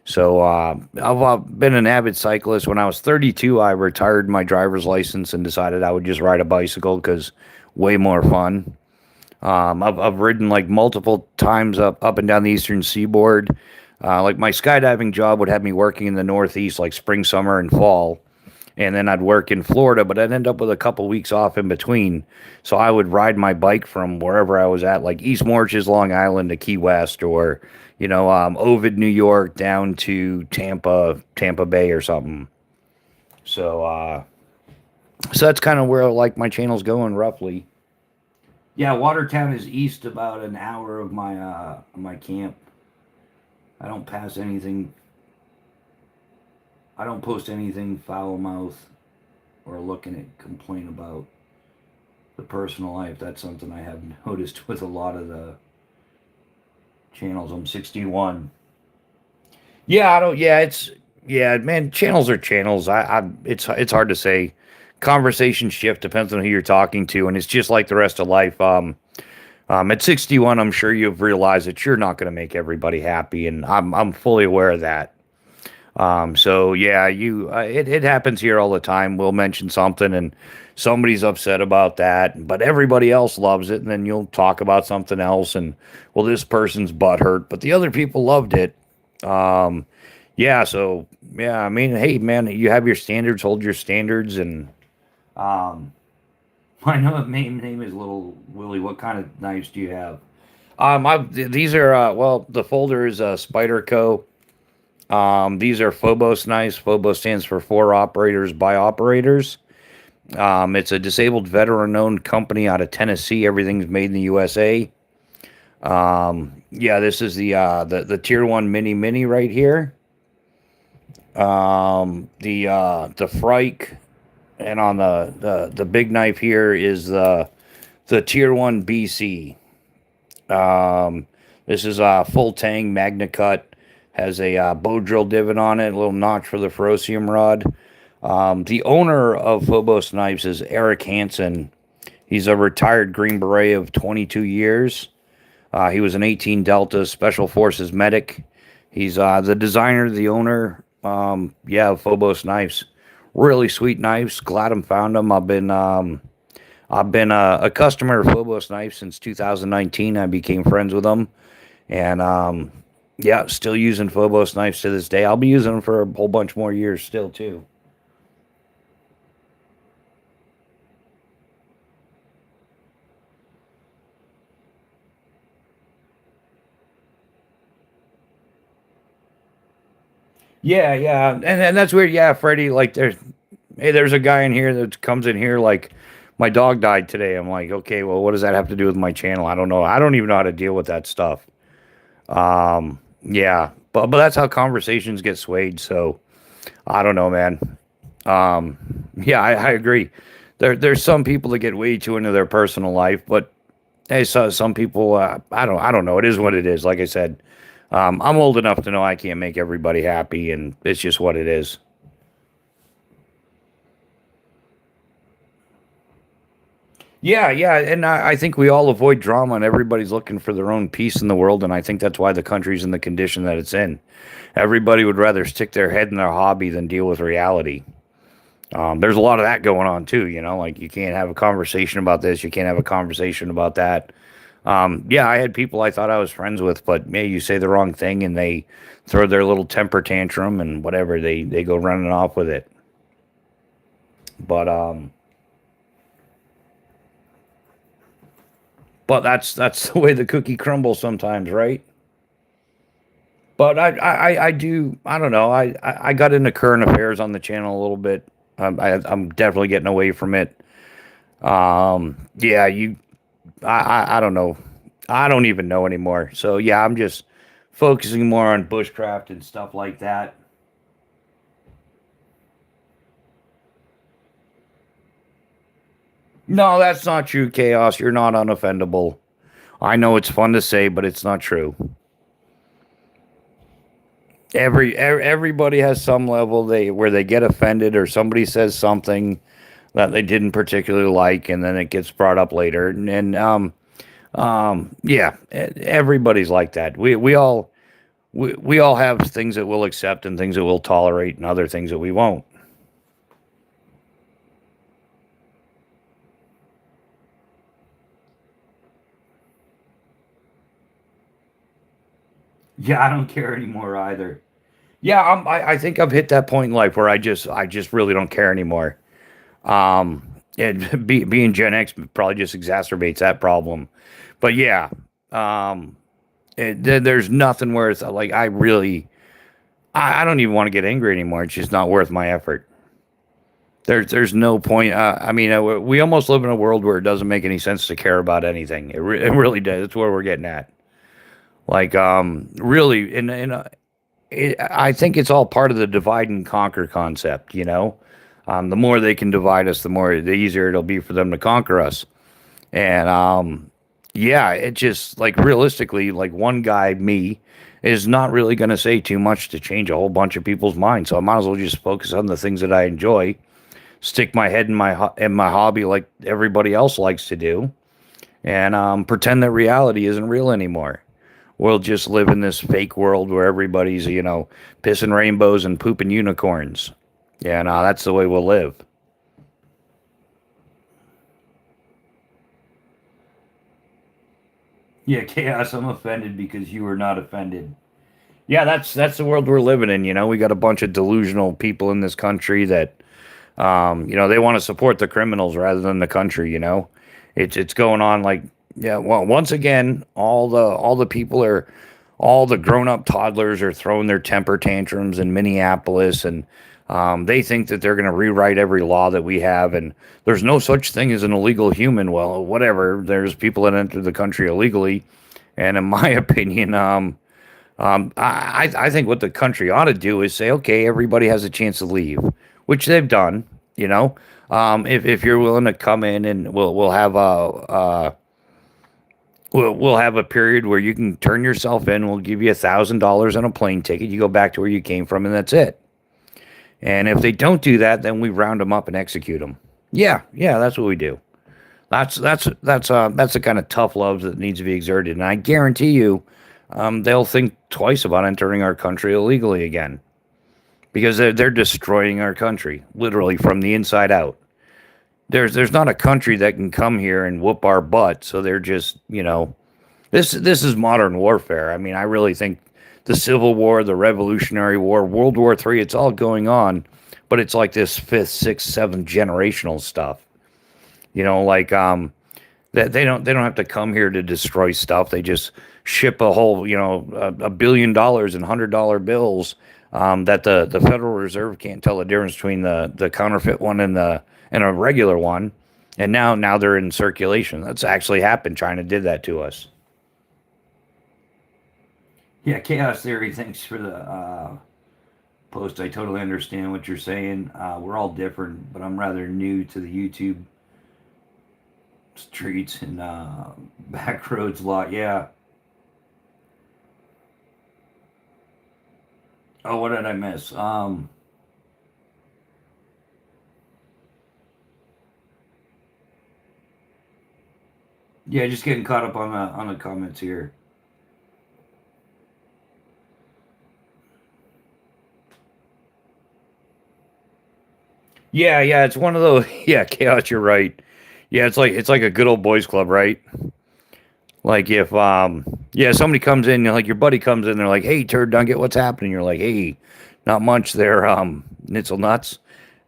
So I've been an avid cyclist. When I was 32, I retired my driver's license and decided I would just ride a bicycle because way more fun. I've ridden like multiple times up and down the eastern seaboard. Like my skydiving job would have me working in the Northeast, like spring, summer, and fall, and then I'd work in Florida, but I'd end up with a couple weeks off in between. So I would ride my bike from wherever I was at, like East Morges, Long Island to Key West, or Ovid, New York, down to Tampa Bay, or something. So, so that's kind of where like my channel's going roughly. Yeah, Watertown is east about an hour of my camp. I don't pass anything. I don't post anything foul mouth or looking at complain about the personal life. That's something I have noticed with a lot of the channels. I'm 61. Yeah, I don't. Yeah, it's yeah, man. Channels are channels. It's hard to say. Conversation shift depends on who you're talking to, and it's just like the rest of life. At 61, I'm sure you've realized that you're not going to make everybody happy, and I'm fully aware of that. So yeah, it happens here all the time. We'll mention something and somebody's upset about that, but everybody else loves it. And then you'll talk about something else and, well, this person's butt hurt, but the other people loved it. Um, yeah. So yeah, I mean, hey man, you have your standards, hold your standards. And, um, I know the name is Little Willie. What kind of knives do you have? These are, well, the folder is, Spyderco. These are Phobos knives. Phobos stands for for operators by operators. It's a disabled veteran-owned company out of Tennessee. Everything's made in the USA. Yeah, this is the tier one mini right here. The Frike, and on the big knife here is the tier one BC. This is a full tang magna cut. Has a bow drill divot on it, a little notch for the ferrocium rod. The owner of Phobos Knives is Eric Hansen. He's a retired Green Beret of 22 years. He was an 18 Delta Special Forces medic. He's the designer, the owner, yeah, of Phobos Knives. Really sweet knives. Glad I found them. I've been a customer of Phobos Knives since 2019. I became friends with them, and yeah, still using Phobos knives to this day. I'll be using them for a whole bunch more years still, too. Yeah, yeah. And that's weird. Yeah, Freddie, like, there's a guy in here that comes in here like, my dog died today. I'm like, okay, well, what does that have to do with my channel? I don't know. I don't even know how to deal with that stuff. Yeah, but that's how conversations get swayed. So I don't know, man. Yeah, I agree. There's some people that get way too into their personal life, but hey, so some people, I don't know. It is what it is. Like I said, I'm old enough to know I can't make everybody happy, and it's just what it is. Yeah, yeah, and I think we all avoid drama, and everybody's looking for their own peace in the world, and I think that's why the country's in the condition that it's in. Everybody would rather stick their head in their hobby than deal with reality. There's a lot of that going on too, like you can't have a conversation about this, you can't have a conversation about that. Yeah, I had people I thought I was friends with, but you say the wrong thing and they throw their little temper tantrum and whatever, they go running off with it. But but that's the way the cookie crumbles sometimes, right? But I do, I don't know, I got into current affairs on the channel a little bit. I'm definitely getting away from it. Yeah, I don't know. I don't even know anymore. So yeah, I'm just focusing more on bushcraft and stuff like that. No, that's not true, Chaos. You're not unoffendable. I know it's fun to say, but it's not true. Everybody has some level they where they get offended or somebody says something that they didn't particularly like, and then it gets brought up later. Yeah, everybody's like that. We all have things that we'll accept and things that we'll tolerate and other things that we won't. Yeah, I don't care anymore either. Yeah, I think I've hit that point in life where I just really don't care anymore. And being Gen X probably just exacerbates that problem. But yeah, um, there's nothing worth like I don't even want to get angry anymore. It's just not worth my effort. There's no point. I mean, we almost live in a world where it doesn't make any sense to care about anything. It really does. That's where we're getting at. Like, really, I think it's all part of the divide and conquer concept. The more they can divide us, the easier it'll be for them to conquer us. And yeah, it just like realistically, like one guy, me, is not really going to say too much to change a whole bunch of people's minds. So I might as well just focus on the things that I enjoy, stick my head in my hobby like everybody else likes to do, and pretend that reality isn't real anymore. We'll just live in this fake world where everybody's pissing rainbows and pooping unicorns. Yeah, no, that's the way we'll live. Yeah, chaos. I'm offended because you were not offended. Yeah, that's the world we're living in. We got a bunch of delusional people in this country that they want to support the criminals rather than the country. It's going on like yeah. Well, once again, all the grown up toddlers are throwing their temper tantrums in Minneapolis, and they think that they're going to rewrite every law that we have, and there's no such thing as an illegal human. Well, whatever. There's people that enter the country illegally, and in my opinion, I think what the country ought to do is say, okay, everybody has a chance to leave, which they've done. You know, if you're willing to come in, and we'll have a period where you can turn yourself in. We'll give you $1,000 on a plane ticket. You go back to where you came from, and that's it. And if they don't do that, then we round them up and execute them. Yeah, yeah, that's what we do. That's the kind of tough love that needs to be exerted, and I guarantee you, they'll think twice about entering our country illegally again because they're destroying our country literally from the inside out. There's not a country that can come here and whoop our butt, so they're just this is modern warfare. I mean, I really think the Civil War, the Revolutionary War, World War III, it's all going on, but it's like this fifth, sixth, seventh generational stuff. Like that they don't have to come here to destroy stuff. They just ship a whole $1 billion in $100 bills that the Federal Reserve can't tell the difference between the counterfeit one and a regular one, and now they're in circulation. That's actually happened. China did that to us. Yeah, chaos theory. Thanks for the post. I totally understand what you're saying. We're all different, but I'm rather new to the YouTube streets and back roads a lot. Yeah. Oh, what did I miss? Yeah, just getting caught up on the comments here. Yeah, yeah, it's one of those. Yeah, chaos. You're right. Yeah, it's like a good old boys club, right? Like if yeah, somebody comes in, like your buddy comes in, they're like, "Hey, turd nugget, what's happening?" You're like, "Hey, not much there, nitzel nuts,"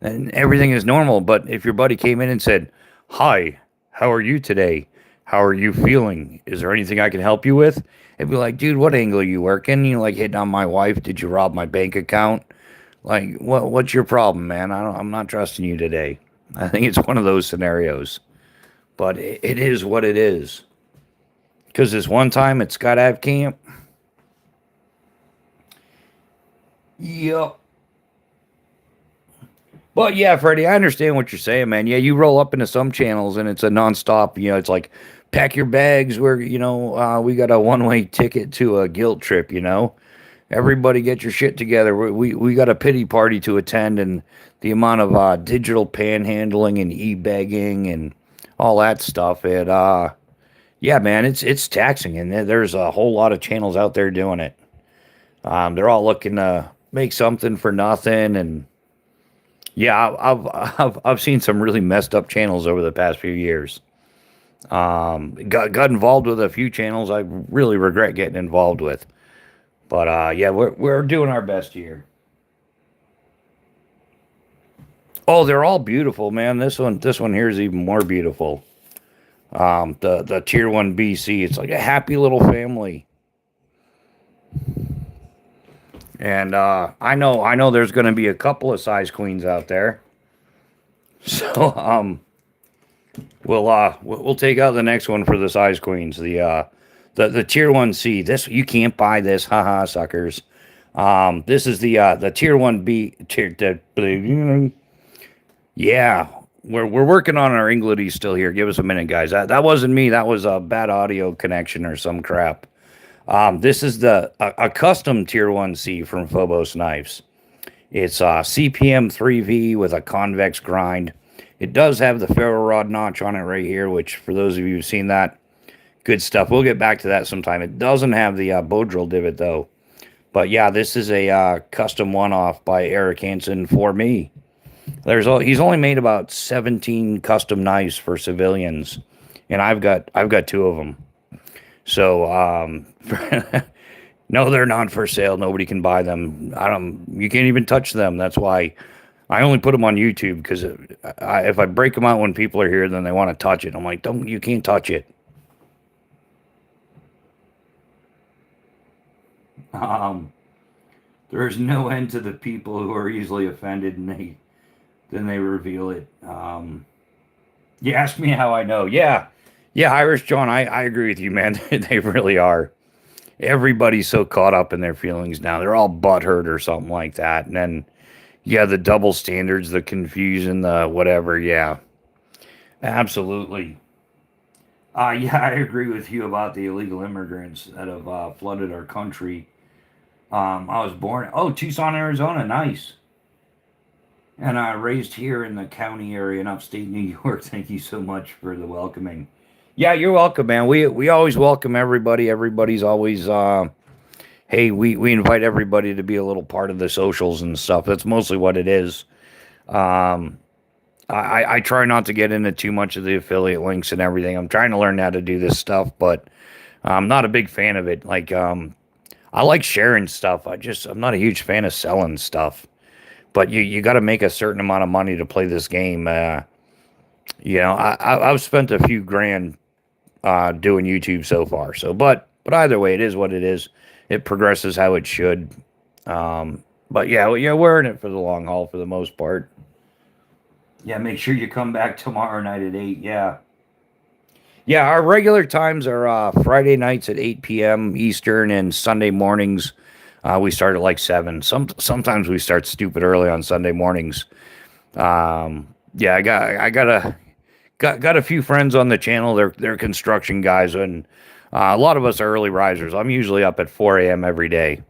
and everything is normal. But if your buddy came in and said, "Hi, how are you today? How are you feeling? Is there anything I can help you with?" It'd be like, "Dude, what angle are you working? You like hitting on my wife? Did you rob my bank account? Like, what's your problem, man? I'm not trusting you today." I think it's one of those scenarios, but it is what it is. Because this one time at Skydive Camp, yep. But yeah, Freddie, I understand what you're saying, man. Yeah, you roll up into some channels and it's a nonstop. It's like pack your bags. We got a one-way ticket to a guilt trip. Everybody get your shit together. We got a pity party to attend, and the amount of digital panhandling and e-begging and all that stuff. Yeah, man, it's taxing, and there's a whole lot of channels out there doing it. They're all looking to make something for nothing, and yeah, I've seen some really messed up channels over the past few years. Got involved with a few channels I really regret getting involved with, But yeah, we're doing our best here. Oh, they're all beautiful, man. This one here is even more beautiful. The tier one BC, it's like a happy little family. And I know there's going to be a couple of size queens out there. So we'll take out the next one for the size queens. The tier one C. This you can't buy this, haha, suckers. This is the tier one B tier. Yeah, we're working on our English still here. Give us a minute, guys. That wasn't me. That was a bad audio connection or some crap. This is a custom tier 1C from Phobos Knives. It's CPM 3V with a convex grind. It does have the ferro rod notch on it right here, which for those of you who've seen that, good stuff. We'll get back to that sometime. It doesn't have the bow drill divot though. But yeah, this is a custom one-off by Eric Hansen for me. He's only made about 17 custom knives for civilians, and I've got two of them. So no, they're not for sale. Nobody can buy them. You can't even touch them. That's why I only put them on YouTube, because if I break them out when people are here, then they want to touch it. I'm like, you can't touch it. There's no end to the people who are easily offended, and then they reveal it. You asked me how I know. Yeah, Irish John, I agree with you, man. They really are. Everybody's so caught up in their feelings now. They're all butthurt or something like that. And then, yeah, the double standards, the confusion, the whatever. Yeah, absolutely. Yeah, I agree with you about the illegal immigrants that have flooded our country. I was born, Tucson, Arizona. Nice. And raised here in the county area in upstate New York. Thank you so much for the welcoming. Yeah, you're welcome, man. We always welcome everybody. Everybody's always hey, we invite everybody to be a little part of the socials and stuff. That's mostly what it is. I try not to get into too much of the affiliate links and everything. I'm trying to learn how to do this stuff, but I'm not a big fan of it. Like I like sharing stuff. I'm not a huge fan of selling stuff. But you got to make a certain amount of money to play this game. I've spent a few grand doing YouTube so far. So, but either way, it is what it is. It progresses how it should. But yeah, we're in it for the long haul for the most part. Yeah, make sure you come back tomorrow night at 8. Yeah. Yeah, our regular times are Friday nights at 8 p.m. Eastern, and Sunday mornings we start at like 7. Sometimes we start stupid early on Sunday mornings. Yeah, I got a few friends on the channel. They're construction guys, and a lot of us are early risers. I'm usually up at 4 a.m. every day.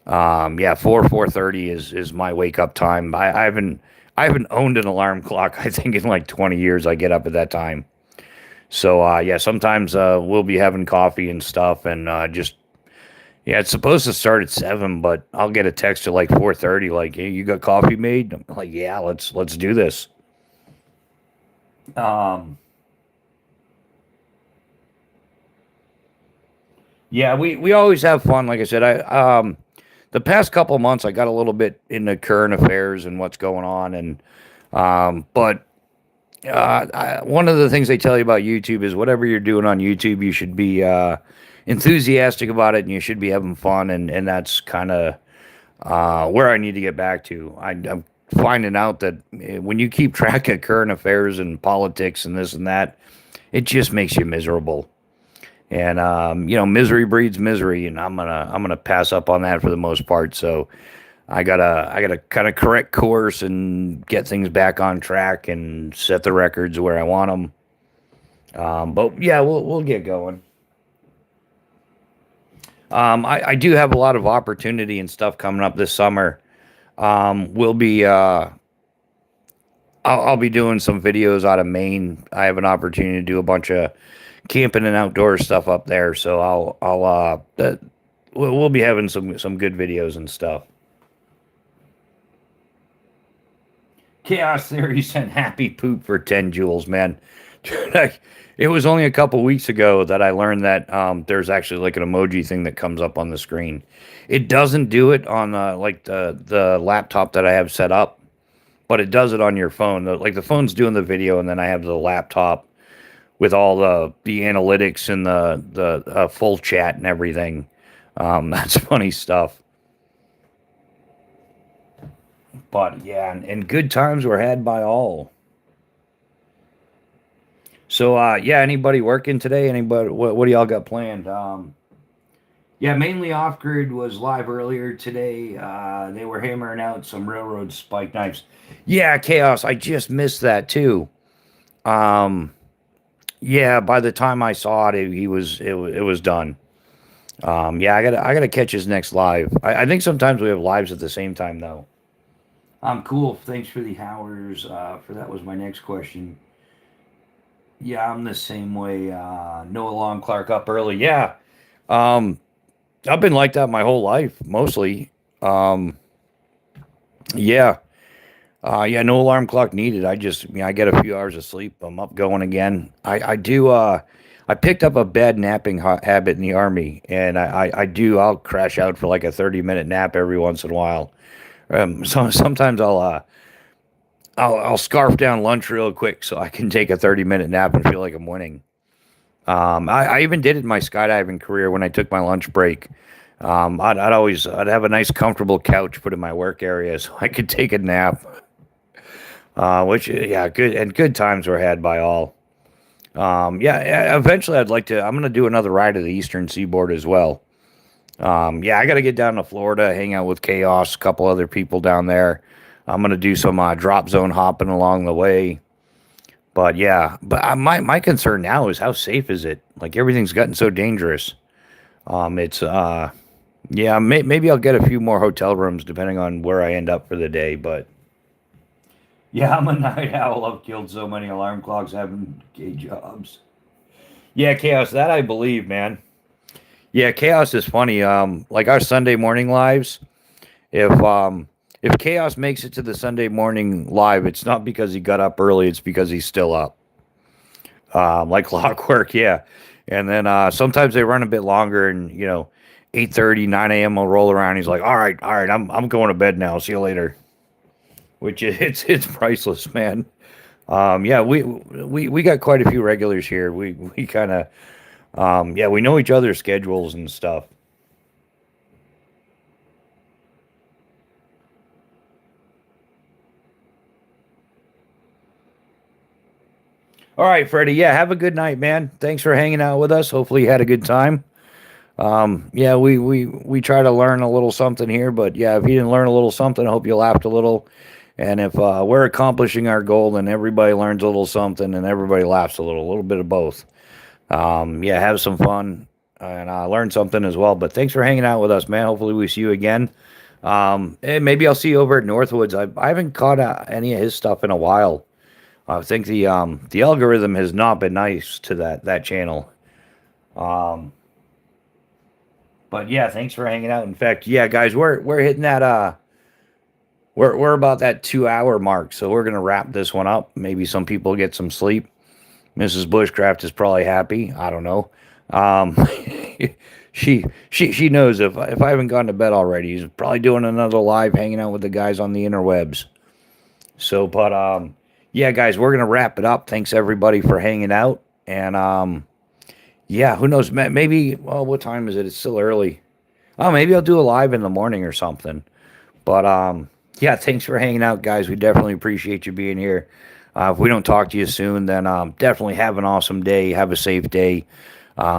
Yeah, 4:30 is my wake up time. I haven't owned an alarm clock, I think, in like 20 years. I get up at that time. So yeah, sometimes we'll be having coffee and stuff, and yeah, it's supposed to start at 7, but I'll get a text at like 4:30, like, "Hey, you got coffee made?" I'm like, "Yeah, let's do this." Um, yeah, we always have fun. Like I said, the past couple months I got a little bit into current affairs and what's going on, and but one of the things they tell you about YouTube is whatever you're doing on YouTube, you should be enthusiastic about it, and you should be having fun, and that's kind of where I need to get back to. I'm finding out that when you keep track of current affairs and politics and this and that, it just makes you miserable. And misery breeds misery, and I'm gonna pass up on that for the most part. So I gotta kind of correct course and get things back on track and set the records where I want them. But yeah, we'll get going. I do have a lot of opportunity and stuff coming up this summer. We'll be I'll be doing some videos out of Maine. I have an opportunity to do a bunch of camping and outdoor stuff up there, so we'll be having some good videos and stuff. Chaos Theory sent happy poop for 10 jewels, man. Like, it was only a couple weeks ago that I learned that there's actually like an emoji thing that comes up on the screen. It doesn't do it on like the laptop that I have set up, but it does it on your phone. Like the phone's doing the video, and then I have the laptop with all the analytics and the full chat and everything. That's funny stuff. But yeah, and good times were had by all. So yeah, anybody working today? Anybody? What do y'all got planned? Yeah, mainly off grid was live earlier today. They were hammering out some railroad spike knives. Yeah, chaos. I just missed that too. Um, yeah, by the time I saw it, it was done. Yeah, I gotta catch his next live. I think sometimes we have lives at the same time though. Cool. Thanks for the hours. For that was my next question. Yeah, I'm the same way. No alarm Clark up early. Yeah. Um, I've been like that my whole life, mostly. Um, yeah. Yeah, no alarm clock needed. I get a few hours of sleep. I'm up going again. I do, I picked up a bad napping habit in the army, and I'll crash out for like a 30-minute nap every once in a while. Sometimes I'll scarf down lunch real quick so I can take a 30-minute nap and feel like I'm winning. I even did it in my skydiving career when I took my lunch break. I'd have a nice comfortable couch put in my work area so I could take a nap. Which yeah, good times were had by all. Yeah, eventually I'm gonna do another ride to the Eastern Seaboard as well. Yeah, I gotta get down to Florida, hang out with Chaos, a couple other people down there. I'm gonna do some drop zone hopping along the way. But yeah, my concern now is how safe is it? Like everything's gotten so dangerous. It's yeah, maybe I'll get a few more hotel rooms depending on where I end up for the day. But yeah, I'm a night owl. I've killed so many alarm clocks having gay jobs. Yeah, chaos. That I believe, man. Yeah, chaos is funny. Like our Sunday morning lives. If if chaos makes it to the Sunday morning live, it's not because he got up early. It's because he's still up. Like clockwork. Yeah. And then sometimes they run a bit longer, and 8:30, 9 a.m. will roll around. He's like, all right, I'm going to bed now. See you later. Which is it's priceless, man. Yeah, we got quite a few regulars here. We kind of yeah, we know each other's schedules and stuff. All right, Freddie. Yeah, have a good night, man. Thanks for hanging out with us. Hopefully you had a good time. Yeah, we try to learn a little something here, but yeah, if you didn't learn a little something, I hope you laughed a little. And if we're accomplishing our goal, then everybody learns a little something and everybody laughs a little bit of both. Yeah, have some fun and learn something as well. But thanks for hanging out with us, man. Hopefully we see you again. And maybe I'll see you over at Northwoods. I haven't caught any of his stuff in a while. I think the algorithm has not been nice to that channel. Um, but yeah, thanks for hanging out. In fact, yeah, guys, we're hitting that we're about that 2 hour mark, so we're gonna wrap this one up. Maybe some people get some sleep. Mrs. Bushcraft is probably happy. I don't know. Um, she knows if I haven't gone to bed already, he's probably doing another live, hanging out with the guys on the interwebs. So, but yeah, guys, we're gonna wrap it up. Thanks everybody for hanging out, and yeah, who knows? Maybe. Well, what time is it? It's still early. Oh, maybe I'll do a live in the morning or something. But yeah, thanks for hanging out, guys. We definitely appreciate you being here. If we don't talk to you soon, then definitely have an awesome day. Have a safe day.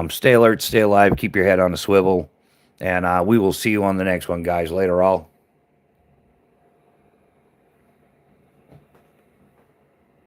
Stay alert, stay alive, keep your head on a swivel, and we will see you on the next one, guys. Later, all.